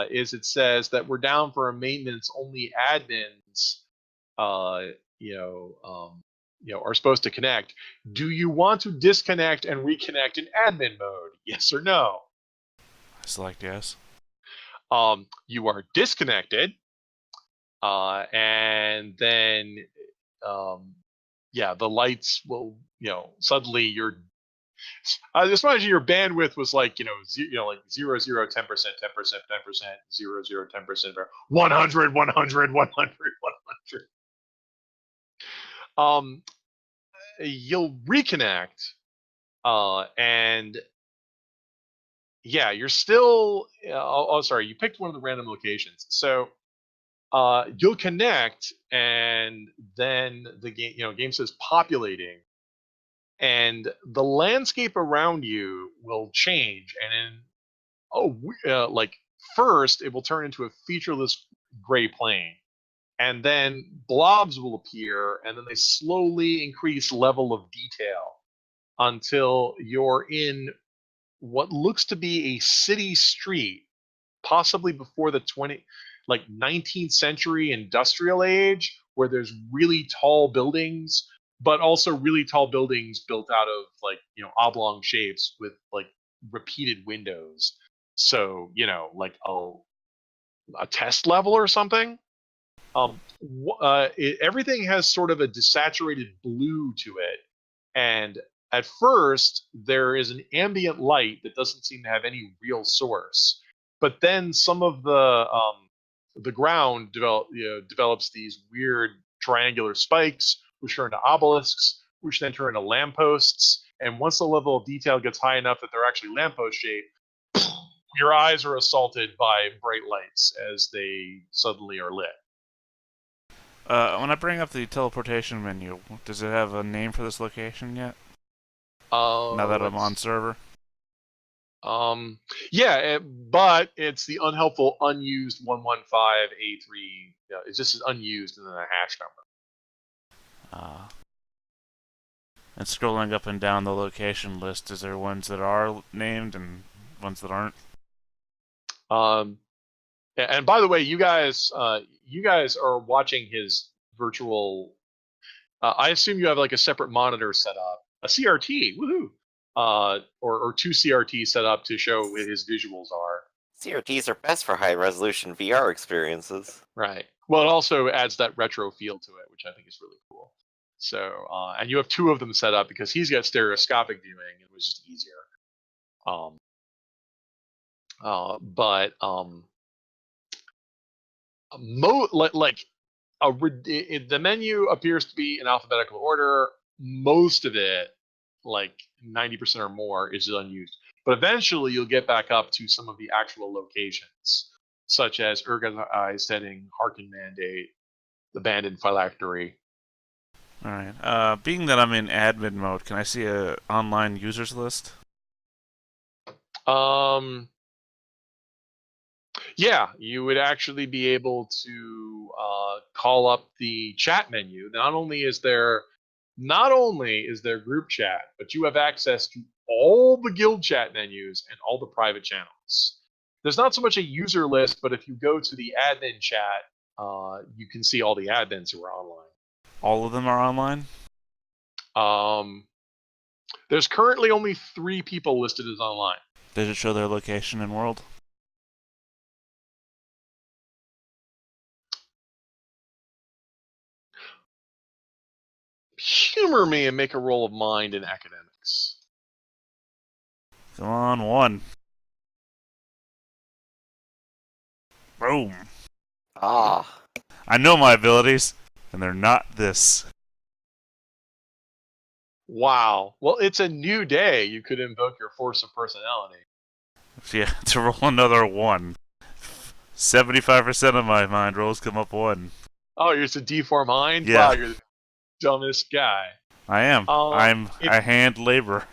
is it says that we're down for a maintenance. Only admins, are supposed to connect. Do you want to disconnect and reconnect in admin mode? Yes or no? I select yes. You are disconnected, and then the lights will, suddenly just imagine your bandwidth was like, like 0, 0, 10%, 10%, 10%, 0, 0, 10%, 100, 100, 100, 100. You'll reconnect, and you're still. Sorry, you picked one of the random locations, so you'll connect, and then the game says populating, and the landscape around you will change, and first it will turn into a featureless gray plane, and then blobs will appear, and then they slowly increase level of detail until you're in what looks to be a city street, possibly before the 19th century industrial age, where there's really tall buildings, but also really tall buildings built out of oblong shapes with repeated windows. So like a test level or something. Everything has sort of a desaturated blue to it, and at first there is an ambient light that doesn't seem to have any real source. But then some of the ground develops these weird triangular spikes, which turn into obelisks, which then turn into lampposts. And once the level of detail gets high enough that they're actually lamppost shaped, your eyes are assaulted by bright lights as they suddenly are lit. When I bring up the teleportation menu, does it have a name for this location yet? Now that I'm on server? But it's the unhelpful unused 115A3. It's just unused and then a hash number. And scrolling up and down the location list, is there ones that are named and ones that aren't? And by the way, you guys are watching his virtual. I assume you have like a separate monitor set up, a CRT, woohoo, or two CRTs set up to show what his visuals are. CRTs are best for high-resolution VR experiences. Right. Well, it also adds that retro feel to it, which I think is really cool. So, and you have two of them set up because he's got stereoscopic viewing. It was just easier. The menu appears to be in alphabetical order. Most of it, like 90% or more, is unused. But eventually you'll get back up to some of the actual locations, such as Urga's Setting, Harkin Mandate, the Abandoned Phylactery. Alright. Being that I'm in admin mode, can I see a online users list? Yeah, you would actually be able to call up the chat menu. Not only is there group chat, but you have access to all the guild chat menus and all the private channels. There's not so much a user list, but if you go to the admin chat, you can see all the admins who are online. All of them are online? There's currently only 3 people listed as online. Does it show their location and world? Humor me and make a roll of mind in academics. Come on, 1. Boom. Ah. I know my abilities, and they're not this. Wow. Well, it's a new day. You could invoke your force of personality. Yeah, to roll another 1. 75% of my mind rolls come up 1. Oh, you're just a D4 mind? Yeah. Wow, you're the dumbest guy. I am. I'm a hand labor.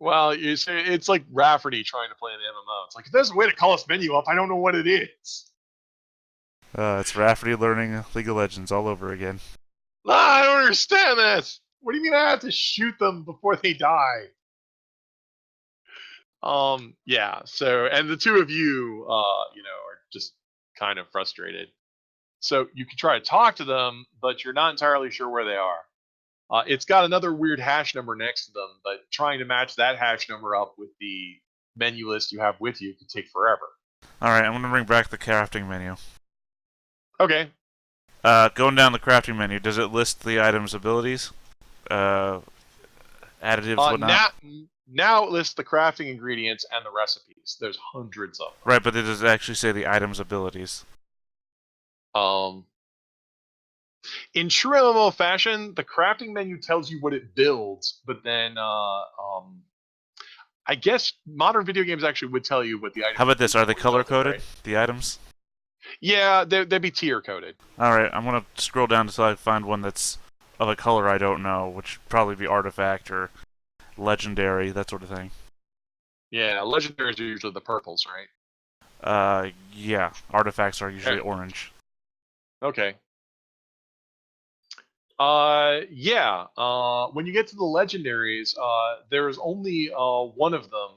Well, it's like Rafferty trying to play an MMO. It's like, if there's a way to call this menu up, I don't know what it is. It's Rafferty learning League of Legends all over again. I don't understand this. What do you mean I have to shoot them before they die? Yeah. So, and the two of you, are just kind of frustrated. So you can try to talk to them, but you're not entirely sure where they are. It's got another weird hash number next to them, but trying to match that hash number up with the menu list you have with you could take forever. Alright, I'm gonna bring back the crafting menu. Okay. Going down the crafting menu, does it list the item's abilities? Additives, whatnot? Now it lists the crafting ingredients and the recipes. There's hundreds of them. Right, but it does actually say the item's abilities. In true MMO fashion, the crafting menu tells you what it builds, but then I guess modern video games actually would tell you what the item. How about this? Are they color coded? Right? The items? Yeah, they'd be tier coded. Alright, I'm gonna scroll down until I find one that's of a color I don't know, which would probably be artifact or legendary, that sort of thing. Yeah, legendaries are usually the purples, right? Yeah. Artifacts are usually orange. Okay. Yeah. When you get to the legendaries, there's only one of them.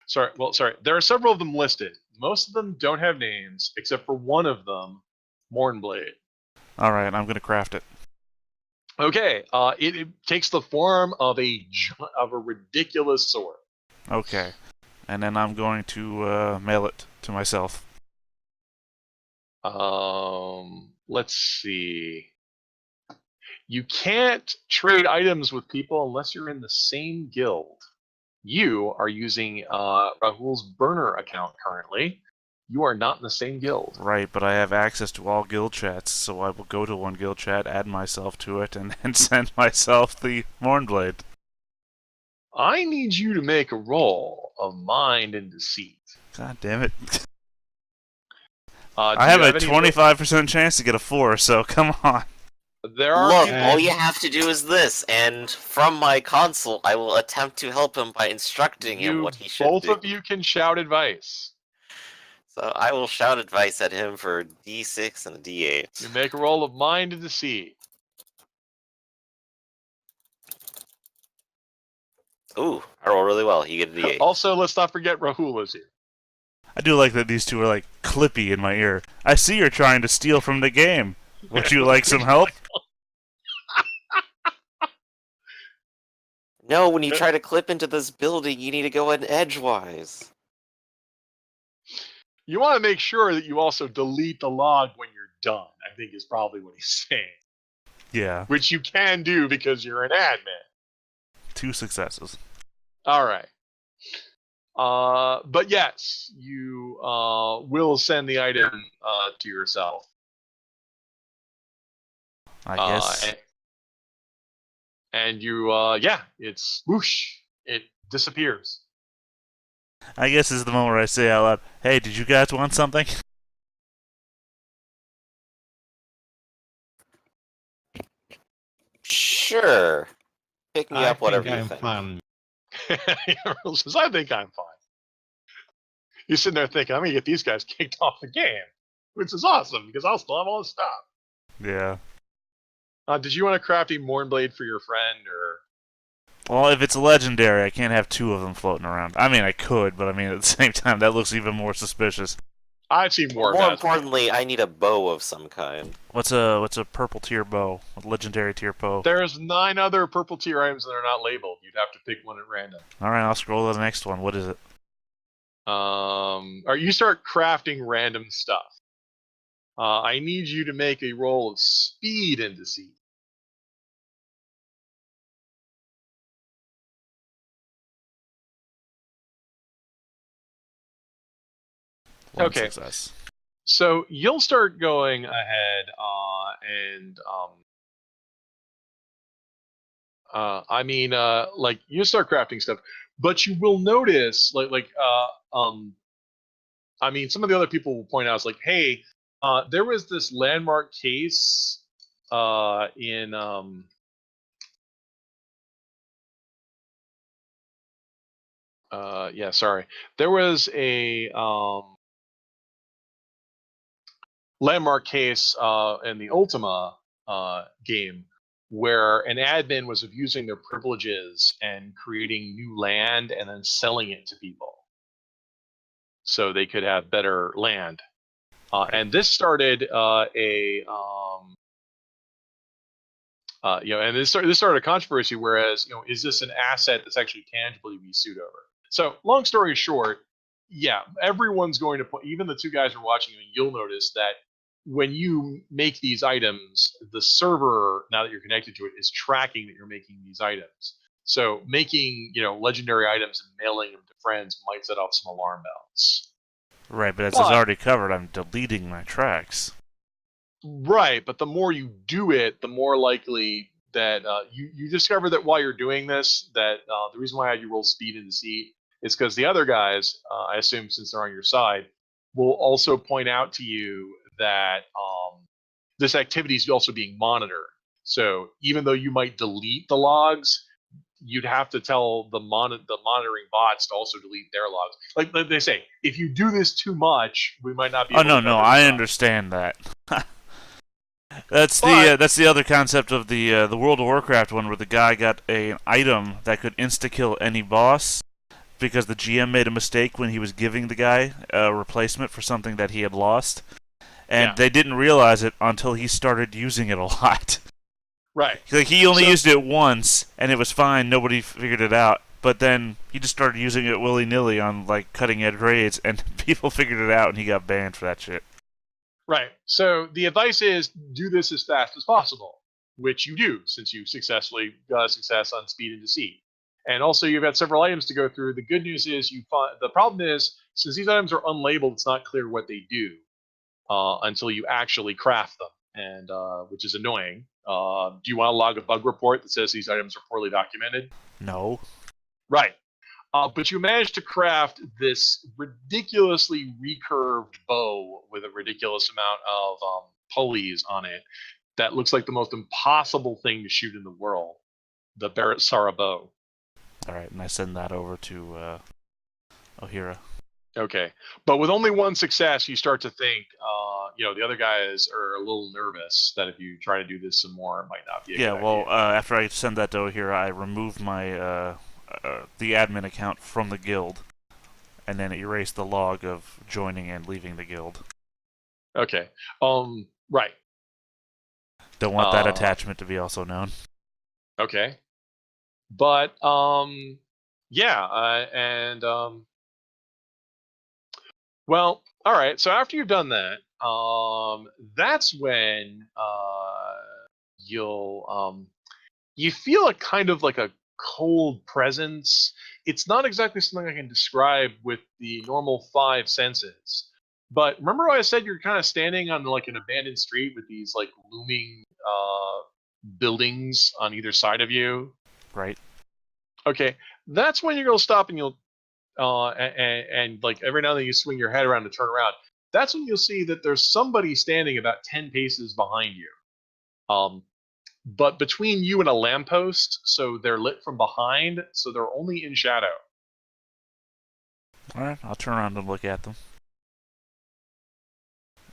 Sorry. There are several of them listed. Most of them don't have names, except for one of them, Mornblade. Alright, I'm gonna craft it. Okay. It takes the form of a ridiculous sword. Okay. And then I'm going to mail it to myself. Let's see. You can't trade items with people unless you're in the same guild. You are using Rahul's burner account currently. You are not in the same guild. Right, but I have access to all guild chats, so I will go to one guild chat, add myself to it, and then send myself the Mornblade. I need you to make a roll of mind and deceit. God damn it. I I have a 25% chance to get a 4, so come on. There are Look, all you have to do is this, and from my console, I will attempt to help him by instructing him what he should do. Both of you can shout advice. So I will shout advice at him for D6 and a D8. You make a roll of mind and deceit. Ooh, I roll really well. You get a D8. Also, let's not forget Rahul is here. I do like that these two are like clippy in my ear. I see you're trying to steal from the game. Would you like some help? No, when you try to clip into this building, you need to go in edgewise. You want to make sure that you also delete the log when you're done, I think is probably what he's saying. Yeah. Which you can do because you're an admin. 2 successes. All right. But yes, you will send the item to yourself. I guess. And you, it's whoosh. It disappears. I guess this is the moment where I say out loud, hey, did you guys want something? Sure. Pick me up, whatever you I'm think. fine. Rahul says, I think I'm fine. You're sitting there thinking, I'm going to get these guys kicked off the game, which is awesome because I'll still have all this stuff. Yeah. Did you want a crafty Mornblade for your friend, or? Well, if it's a legendary, I can't have 2 of them floating around. I mean, I could, but I mean, at the same time, that looks even more suspicious. I've seen more. More importantly, I need a bow of some kind. What's a purple tier bow? A legendary tier bow? There's 9 other purple tier items that are not labeled. You'd have to pick one at random. Alright, I'll scroll to the next one. What is it? Or you start crafting random stuff. I need you to make a roll of speed and deceit. One Okay. success. So you'll start going ahead and like you start crafting stuff, but you will notice some of the other people will point out, it's like, hey, there was this landmark case in sorry, there was a landmark case in the Ultima game where an admin was abusing their privileges and creating new land and then selling it to people so they could have better land. And this started this started a controversy. Whereas, is this an asset that's actually tangibly be sued over? So, long story short, yeah, everyone's going to put. Even the two guys who are watching, you'll notice that when you make these items, the server, now that you're connected to it, is tracking that you're making these items. So, making legendary items and mailing them to friends might set off some alarm bells. Right, but as it's already covered, I'm deleting my tracks. Right, but the more you do it, the more likely that you discover that while you're doing this, that the reason why you roll speed and deceit is because the other guys, I assume since they're on your side, will also point out to you that this activity is also being monitored. So even though you might delete the logs, you'd have to tell the monitoring bots to also delete their logs. Like they say, if you do this too much, we might not be able to. No, I understand that. That's the other concept of the World of Warcraft one, where the guy got an item that could insta-kill any boss because the GM made a mistake when he was giving the guy a replacement for something that he had lost, and they didn't realize it until he started using it a lot. Right. Like, he only used it once, and it was fine. Nobody figured it out. But then he just started using it willy-nilly on like cutting-edge raids, and people figured it out, and he got banned for that shit. Right. So the advice is do this as fast as possible, which you do since you successfully got a success on speed and deceit. And also, you've got several items to go through. The good news is the problem is, since these items are unlabeled, it's not clear what they do until you actually craft them, and which is annoying. Do you want to log a bug report that says these items are poorly documented? No. Right. But you managed to craft this ridiculously recurved bow with a ridiculous amount of pulleys on it that looks like the most impossible thing to shoot in the world. The Barrett Sara bow. All right, and I send that over to Ohira. Okay. But with only one success, you start to think, the other guys are a little nervous that if you try to do this some more, it might not be a good idea. After I send that to Ohira, I remove my the admin account from the guild, and then erase the log of joining and leaving the guild. Okay. Right. Don't want that attachment to be also known. Okay. But well, all right. So after you've done that, that's when you feel a kind of like a cold presence. It's not exactly something I can describe with the normal 5 senses. But remember how I said you're kind of standing on like an abandoned street with these like looming buildings on either side of you? Right. Okay, that's when you're gonna stop and you'll and like every now and then you swing your head around to turn around. That's when you'll see that there's somebody standing about 10 paces behind you. But between you and a lamppost, so they're lit from behind, so they're only in shadow. All right, I'll turn around and look at them.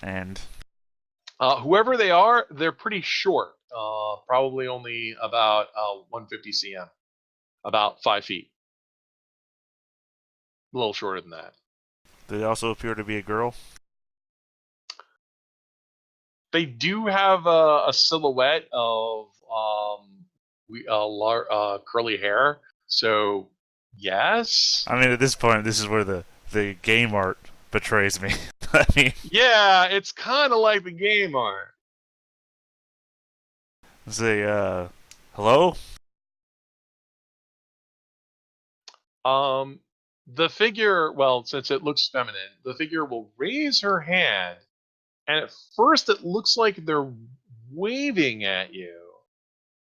And whoever they are, they're pretty short. Probably only about 150 cm, about 5 feet. A little shorter than that. They also appear to be a girl. They do have a silhouette of curly hair, so yes. I mean, at this point, this is where the game art betrays me. I mean, yeah, it's kind of like the game art. Say, hello? The figure, well, since it looks feminine, the figure will raise her hand and at first it looks like they're waving at you,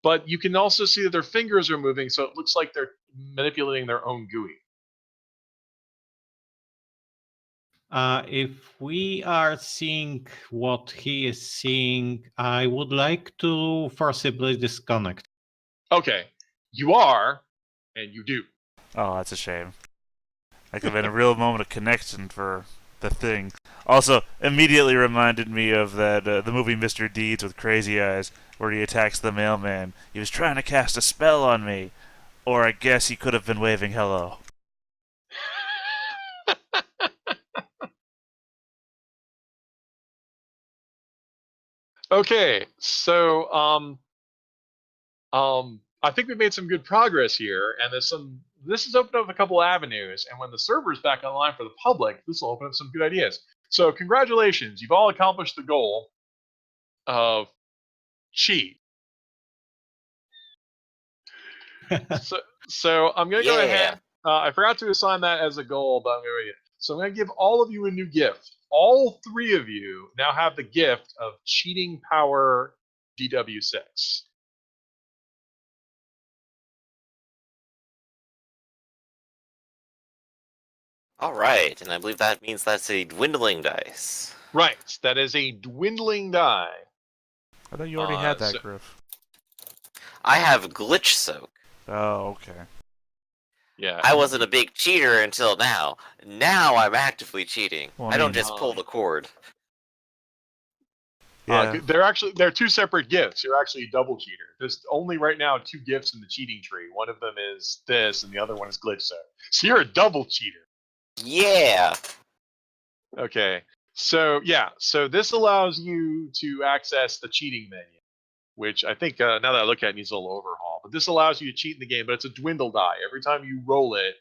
but you can also see that their fingers are moving, so it looks like they're manipulating their own GUI. If we are seeing what he is seeing, I would like to forcibly disconnect. Okay, you are, and you do. Oh, that's a shame. That could have been a real moment of connection for the thing. Also, immediately reminded me of that the movie Mr. Deeds with Crazy Eyes, where he attacks the mailman. He was trying to cast a spell on me, or I guess he could have been waving hello. Okay, so I think we've made some good progress here, and this has opened up a couple avenues, and when the server's back online for the public, this will open up some good ideas. So congratulations, you've all accomplished the goal of cheat. so I'm gonna go ahead. I forgot to assign that as a goal, but I'm gonna. So I'm gonna give all of you a new gift. All three of you now have the gift of cheating power DW6. All right, and I believe that means that's a dwindling dice. Right, that is a dwindling die. I thought you already had that, so- Griff. I have glitch soak. Oh, okay. Yeah. I wasn't a big cheater until now. Now I'm actively cheating. Well, I don't mean, just pull the cord. Yeah. They're two separate gifts. You're actually a double cheater. There's only right now two gifts in the cheating tree. One of them is this, and the other one is glitch soak. So you're a double cheater. Yeah. Okay. So yeah. So this allows you to access the cheating menu, which I think now that I look at it needs a little overhaul. But this allows you to cheat in the game, but it's a dwindle die. Every time you roll it,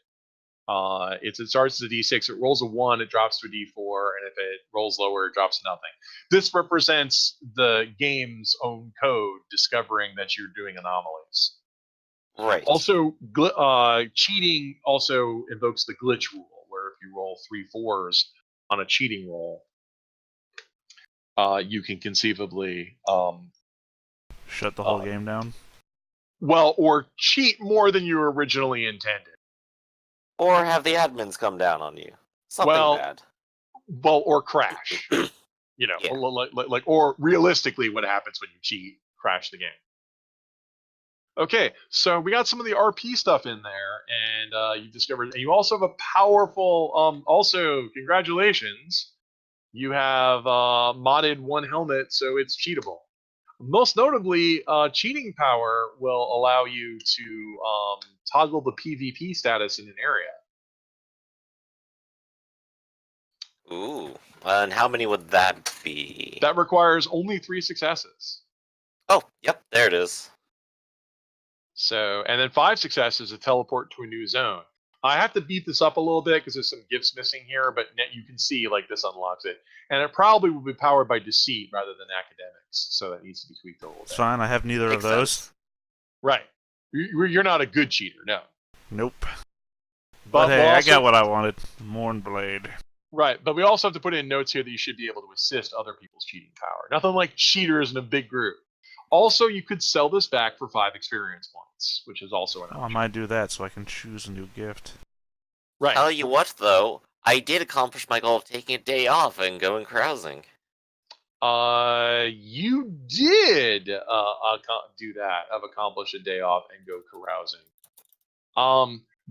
it starts as a D6. It rolls a 1, it drops to a D4, and if it rolls lower, it drops to nothing. This represents the game's own code discovering that you're doing anomalies. Right. Also, cheating also invokes the glitch rule, where if you roll 3 4s on a cheating roll, you can conceivably Shut the whole game down. well, or cheat more than you originally intended. Or have the admins come down on you. Something bad. Well, or crash. You know, Yeah. like, or realistically, what happens when you cheat? Crash the game. Okay, so we got some of the RP stuff in there, and you discovered, and you also have a powerful. Also, congratulations, you have modded one helmet, so it's cheatable. Most notably, cheating power will allow you to toggle the PvP status in an area. Ooh. And how many would that be? That requires only 3 successes. Oh, yep, there it is. So, and then 5 successes to teleport to a new zone. I have to beat this up a little bit because there's some gifts missing here, but you can see like this unlocks it. And it probably will be powered by deceit rather than academics, so that needs to be tweaked a little bit. It's fine, I have neither Makes of those. sense. Right. You're not a good cheater, no. Nope. But hey, we'll I got what I wanted. Mornblade. Right, but we also have to put in notes here that you should be able to assist other people's cheating power. Nothing like cheaters in a big group. Also, you could sell this back for 5 experience points, which is also an option. Oh, I might do that so I can choose a new gift. Right. Tell you what, though, I did accomplish my goal of taking a day off and going carousing. You did do that, of accomplish a day off and go carousing.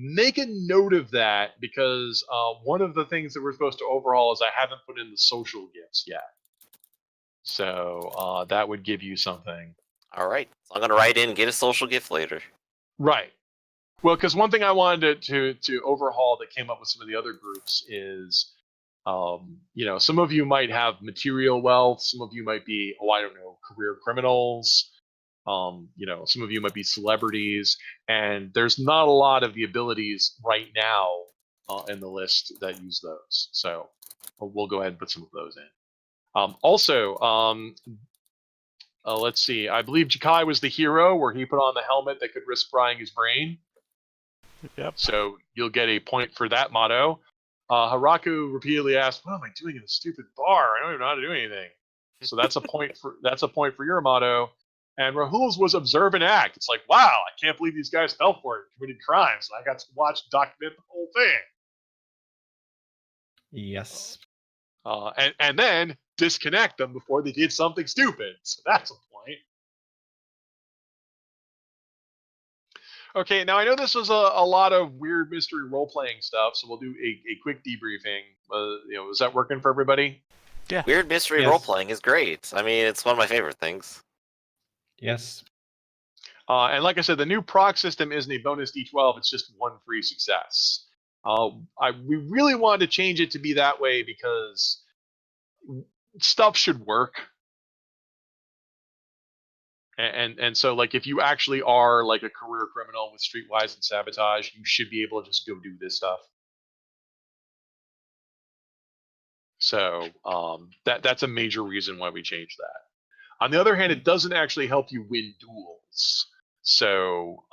Make a note of that because one of the things that we're supposed to overhaul is I haven't put in the social gifts yet. So that would give you something. All right, so I'm gonna write in and get a social gift later. Right. Well, because one thing I wanted to overhaul that came up with some of the other groups is, some of you might have material wealth, some of you might be, I don't know, career criminals. Some of you might be celebrities, and there's not a lot of the abilities right now in the list that use those. So we'll go ahead and put some of those in. Let's see. I believe Jakai was the hero where he put on the helmet that could risk frying his brain. Yep. So you'll get a point for that motto. Haraku repeatedly asked, "What am I doing in a stupid bar? I don't even know how to do anything." So that's a point for your motto. And Rahul's was observe and act. It's like, wow, I can't believe these guys fell for it, committed crimes. I got to watch document the whole thing. Yes. And then disconnect them before they did something stupid. So that's a point. Okay, now I know this was a lot of weird mystery role-playing stuff, so we'll do a quick debriefing. Is that working for everybody? Yeah. Weird mystery Yes. role-playing is great. I mean, it's one of my favorite things. Yes. And like I said, the new proc system isn't a bonus D12, it's just one free success. We really wanted to change it to be that way because stuff should work. And so, like, if you actually are like a career criminal with streetwise and sabotage, you should be able to just go do this stuff. So that's a major reason why we changed that. On the other hand, it doesn't actually help you win duels. So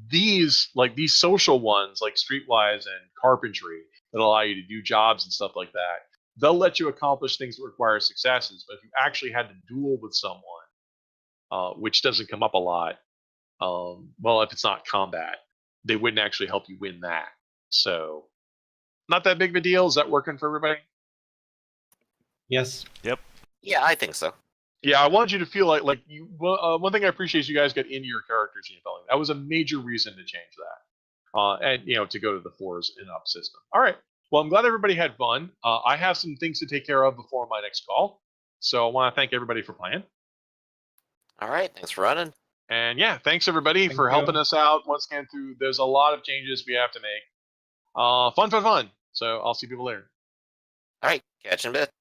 these social ones, like streetwise and carpentry, that allow you to do jobs and stuff like that, they'll let you accomplish things that require successes. But if you actually had to duel with someone, which doesn't come up a lot, well, if it's not combat, they wouldn't actually help you win that. So not that big of a deal. Is that working for everybody? Yes. Yep. Yeah, I think so. Yeah, I wanted you to feel like you. One thing I appreciate is you guys get into your characters and spelling. That was a major reason to change that, and to go to the 4s and up system. All right. Well, I'm glad everybody had fun. I have some things to take care of before my next call, so I want to thank everybody for playing. All right, thanks for running. And yeah, thanks everybody Thank for you. helping us out once again through. There's a lot of changes we have to make. Fun. So I'll see people later. All right, catch you in a bit.